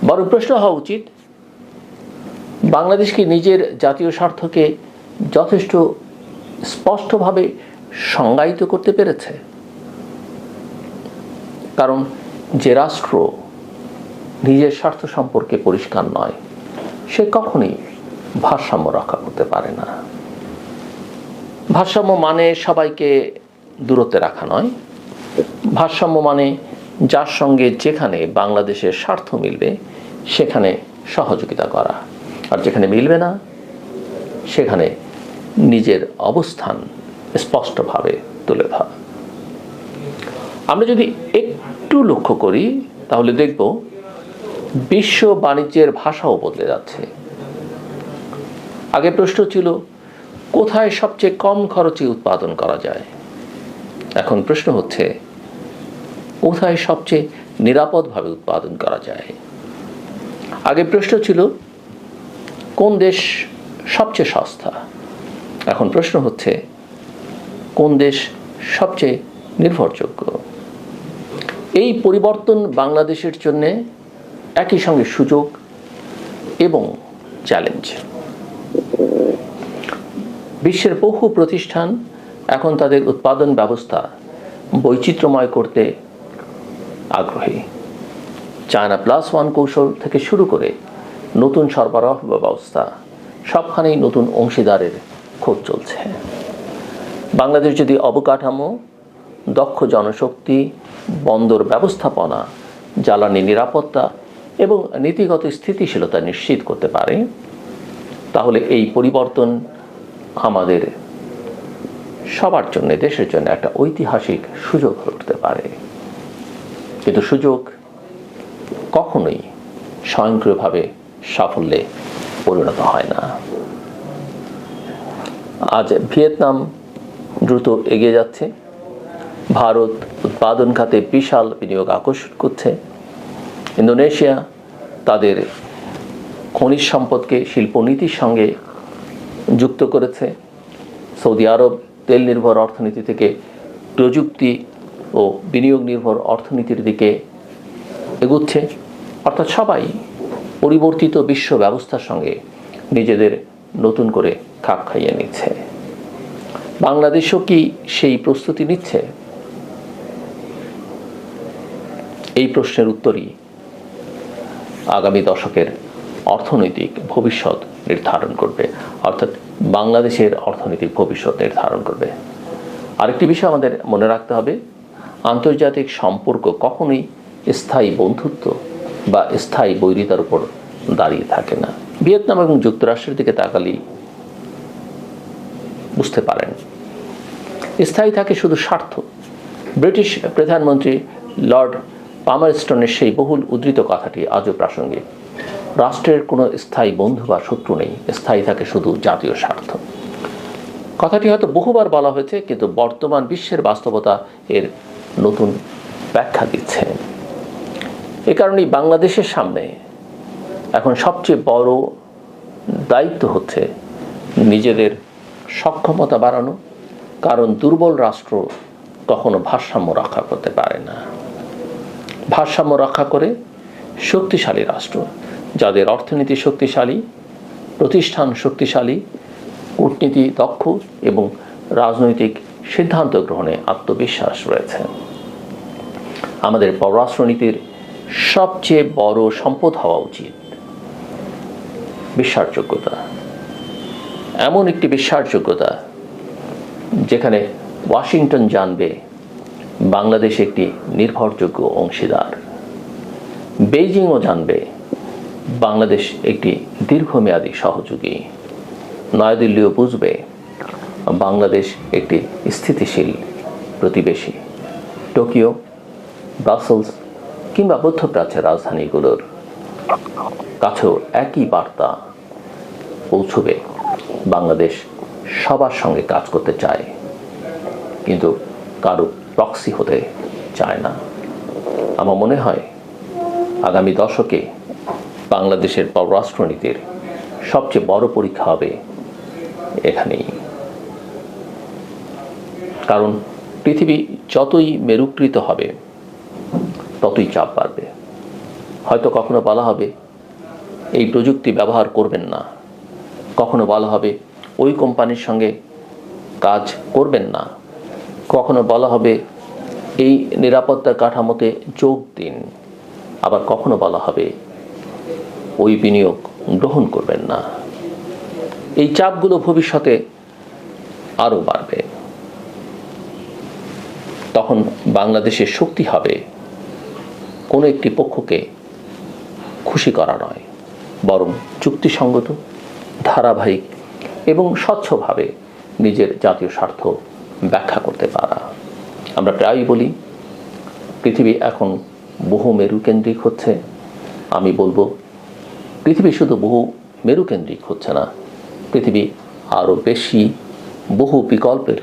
বড় প্রশ্ন হওয়া উচিত, বাংলাদেশ কি নিজের জাতীয় স্বার্থকে যথেষ্ট স্পষ্টভাবে সংজ্ঞায়িত করতে পেরেছে? কারণ যে রাষ্ট্র নিজের স্বার্থ সম্পর্কে পরিষ্কার নয়, সে কখনোই ভারসাম্য রক্ষা করতে পারে না। ভারসাম্য মানে সবাইকে দূরত্বে রাখা নয়। ভারসাম্য মানে যার সঙ্গে যেখানে বাংলাদেশের স্বার্থ মিলবে সেখানে সহযোগিতা করা, আর যেখানে মিলবে না সেখানে নিজের অবস্থান স্পষ্টভাবে তুলে ধরা। আমরা যদি একটু লক্ষ্য করি তাহলে দেখব বিশ্ব বাণিজ্যের ভাষাও বদলে যাচ্ছে। আগে প্রশ্ন ছিল কোথায় সবচেয়ে কম খরচে উৎপাদন করা যায়, এখন প্রশ্ন হচ্ছে কোথায় সবচেয়ে নিরাপদভাবে উৎপাদন করা যায়। আগে প্রশ্ন ছিল কোন দেশ সবচেয়ে সস্তা, এখন প্রশ্ন হচ্ছে কোন দেশ সবচেয়ে নির্ভরযোগ্য। এই পরিবর্তন বাংলাদেশের জন্য একই সঙ্গে সুযোগ এবং চ্যালেঞ্জ। বিশ্বের বহু প্রতিষ্ঠান এখন তাদের উৎপাদন ব্যবস্থা বৈচিত্র্যময় করতে আগ্রহী। চায়না +1 কৌশল থেকে শুরু করে নতুন সরবরাহ ব্যবস্থা, সবখানেই নতুন অংশীদারের খোঁজ চলছে। বাংলাদেশ যদি অবকাঠামো, দক্ষ জনশক্তি, বন্দর ব্যবস্থাপনা, জ্বালানি নিরাপত্তা এবং নীতিগত স্থিতিশীলতা নিশ্চিত করতে পারে, তাহলে এই পরিবর্তন আমাদের সবার জন্য, দেশের জন্য একটা ঐতিহাসিক সুযোগ হয়ে উঠতে পারে। কিন্তু সুযোগ কখনোই স্বয়ংক্রিয়ভাবে সাফল্যে পরিণত হয় না। আজ ভিয়েতনাম দ্রুত এগিয়ে যাচ্ছে। ভারত উৎপাদন খাতে বিশাল বিনিয়োগ আকর্ষণ করছে। ইন্দোনেশিয়া তাদের খনিজ সম্পদকে শিল্পনীতির সঙ্গে যুক্ত করেছে। সৌদি আরব তেল নির্ভর অর্থনীতি থেকে প্রযুক্তি ও বিনিয়োগ নির্ভর অর্থনীতির দিকে এগুচ্ছে। অর্থাৎ সবাই পরিবর্তিত বিশ্ব ব্যবস্থার সঙ্গে নিজেদের নতুন করে খাপ খাইয়ে নিচ্ছে। বাংলাদেশও কি সেই প্রস্তুতি নিচ্ছে? এই প্রশ্নের উত্তরই আগামী দশকের অর্থনৈতিক ভবিষ্যৎ নির্ধারণ করবে, অর্থাৎ বাংলাদেশের অর্থনৈতিক ভবিষ্যৎ নির্ধারণ করবে। আরেকটি বিষয় আমাদের মনে রাখতে হবে, আন্তর্জাতিক সম্পর্ক কখনোই স্থায়ী বন্ধুত্ব বা স্থায়ী বৈরিতার উপর দাঁড়িয়ে থাকে না। ভিয়েতনাম এবং যুক্তরাষ্ট্রের দিকে তাকালেই বুঝতে পারেন, স্থায়ী থাকে শুধু স্বার্থ। ব্রিটিশ প্রধানমন্ত্রী লর্ড পামারস্টনের সেই বহুল উদ্ধৃত কথাটি আজও প্রাসঙ্গিক। রাষ্ট্রের কোনো স্থায়ী বন্ধু বা শত্রু নেই, স্থায়ী থাকে শুধু জাতীয় স্বার্থ। কথাটি হয়তো বহুবার বলা হয়েছে, কিন্তু বর্তমান বিশ্বের বাস্তবতা এর নতুন ব্যাখ্যা দিচ্ছে। এ কারণেই বাংলাদেশের সামনে এখন সবচেয়ে বড় দায়িত্ব হচ্ছে নিজেদের সক্ষমতা বাড়ানো, কারণ দুর্বল রাষ্ট্র কখনো ভারসাম্য রক্ষা করতে পারে না। ভারসাম্য রক্ষা করে শক্তিশালী রাষ্ট্র, যাদের অর্থনীতি শক্তিশালী, প্রতিষ্ঠান শক্তিশালী, কূটনীতি দক্ষ এবং রাজনৈতিক সিদ্ধান্ত গ্রহণে আত্মবিশ্বাস রয়েছে। আমাদের পররাষ্ট্রনীতির সবচেয়ে বড় সম্পদ হওয়া উচিত বিশ্বাসযোগ্যতা। এমন একটি বিশ্বাসযোগ্যতা যেখানে ওয়াশিংটন জানবে বাংলাদেশ একটি নির্ভরযোগ্য অংশীদার, বেইজিংও জানবে বাংলাদেশ একটি দীর্ঘমেয়াদী সহযোগী, নয়াদিল্লিও বুঝবে বাংলাদেশ একটি স্থিতিশীল প্রতিবেশী। টোকিও, ব্রাসেলস কিংবা মধ্যপ্রাচ্যের রাজধানীগুলোর কাছেও একই বার্তা পৌঁছবে, বাংলাদেশ সবার সঙ্গে কাজ করতে চায়, কিন্তু কারো প্রক্সি হতে চায় না। আমার মনে হয় আগামী দশকে বাংলাদেশের পররাষ্ট্রনীতির সবচেয়ে বড় পরীক্ষা হবে এখানেই। কারণ পৃথিবী যতই মেরুকৃত হবে ততই চাপ বাড়বে। হয়তো কখনো বলা হবে এই প্রযুক্তি ব্যবহার করবেন না, কখনো বলা হবে ওই কোম্পানির সঙ্গে কাজ করবেন না, কখনো বলা হবে এই নিরাপত্তা কাঠামোতে যোগ দিন, আবার কখনো বলা হবে ওই বিনিয়োগ গ্রহণ করবেন না। এই চাপগুলো ভবিষ্যতে আরও বাড়বে। তখন বাংলাদেশের শক্তি হবে কোনো একটি পক্ষকে খুশি করা নয়, বরং যুক্তিসঙ্গত, ধারাবাহিক এবং স্বচ্ছভাবে নিজের জাতীয় স্বার্থ ব্যাখ্যা করতে পারা। আমরা প্রায়ই বলি পৃথিবী এখন বহু মেরুকেন্দ্রিক হচ্ছে। আমি বলবো পৃথিবী শুধু বহু মেরুকেন্দ্রিক হচ্ছে না, পৃথিবী আরও বেশি বহু বিকল্পের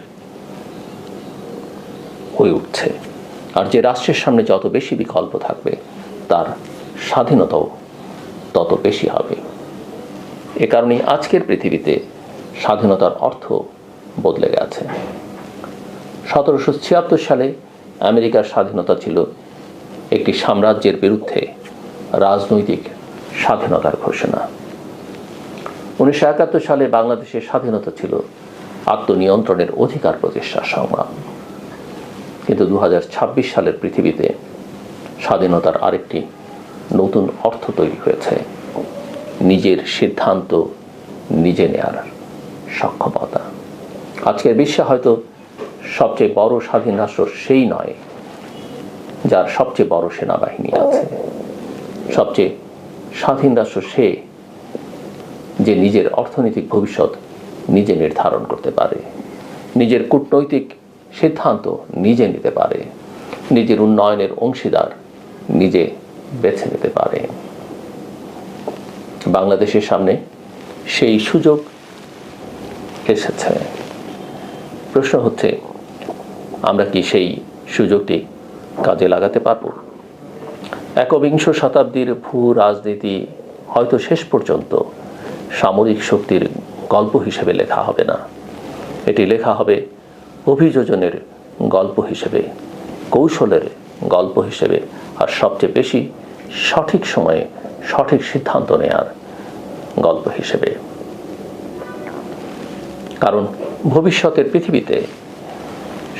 হয়ে উঠছে। আর যে রাষ্ট্রের সামনে যত বেশি বিকল্প থাকবে তার স্বাধীনতাও তত বেশি হবে। এ কারণেই আজকের পৃথিবীতে স্বাধীনতার অর্থ বদলে গেছে। 1776 সালে আমেরিকার স্বাধীনতা ছিল একটি সাম্রাজ্যের বিরুদ্ধে রাজনৈতিক স্বাধীনতার ঘোষণা। 1971 সালে বাংলাদেশের স্বাধীনতা ছিল আত্মনিয়ন্ত্রণের অধিকার প্রতিষ্ঠার সংগ্রাম। কিন্তু 2026 সালের পৃথিবীতে স্বাধীনতার আরেকটি নতুন অর্থ তৈরি হয়েছে, নিজের সিদ্ধান্ত নিজে নেয়ার সক্ষমতা। আজকের বিশ্বে হয়তো সবচেয়ে বড় স্বাধীন রাষ্ট্র সেই নয় যার সবচেয়ে বড় সেনাবাহিনী আছে। সবচেয়ে স্বাধীন রাষ্ট্র সে যে নিজের অর্থনৈতিক ভবিষ্যৎ নিজে নির্ধারণ করতে পারে, নিজের কূটনৈতিক সিদ্ধান্ত নিজে নিতে পারে, নিজের উন্নয়নের অংশীদার নিজে বেছে নিতে পারে। বাংলাদেশের সামনে সেই সুযোগ এসেছে। প্রশ্ন হচ্ছে আমরা কি সেই সুযোগটি কাজে লাগাতে পারব? একবিংশ শতাব্দীর ভূ রাজনীতি হয়তো শেষ পর্যন্ত সামরিক শক্তির গল্প হিসেবে লেখা হবে না, এটি লেখা হবে অভিযোজনের গল্প হিসেবে, কৌশলের গল্প হিসেবে, আর সবচেয়ে বেশি সঠিক সময়ে সঠিক সিদ্ধান্ত নেয়ার গল্প হিসেবে। কারণ ভবিষ্যতের পৃথিবীতে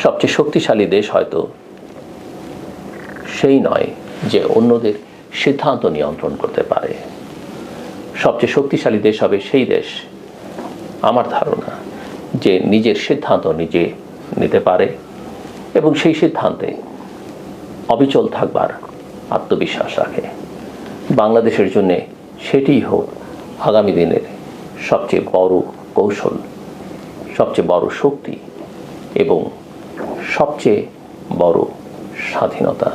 সবচেয়ে শক্তিশালী দেশ হয়তো সেই নয় যে অন্যদের সিদ্ধান্ত নিয়ন্ত্রণ করতে পারে। সবচেয়ে শক্তিশালী দেশ হবে সেই দেশ, আমার ধারণা, যে নিজের সিদ্ধান্ত নিজে নিতে পারে এবং সেই সিদ্ধান্তে অবিচল থাকবার আত্মবিশ্বাস রাখে। বাংলাদেশের জন্য সেটিই হোক আগামী দিনের সবচেয়ে বড় কৌশল, সবচেয়ে বড় শক্তি এবং সবচেয়ে বড় স্বাধীনতা।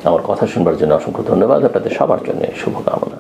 আমার কথা শুনবার জন্য অসংখ্য ধন্যবাদ। আপনাদের সবার জন্য শুভকামনা।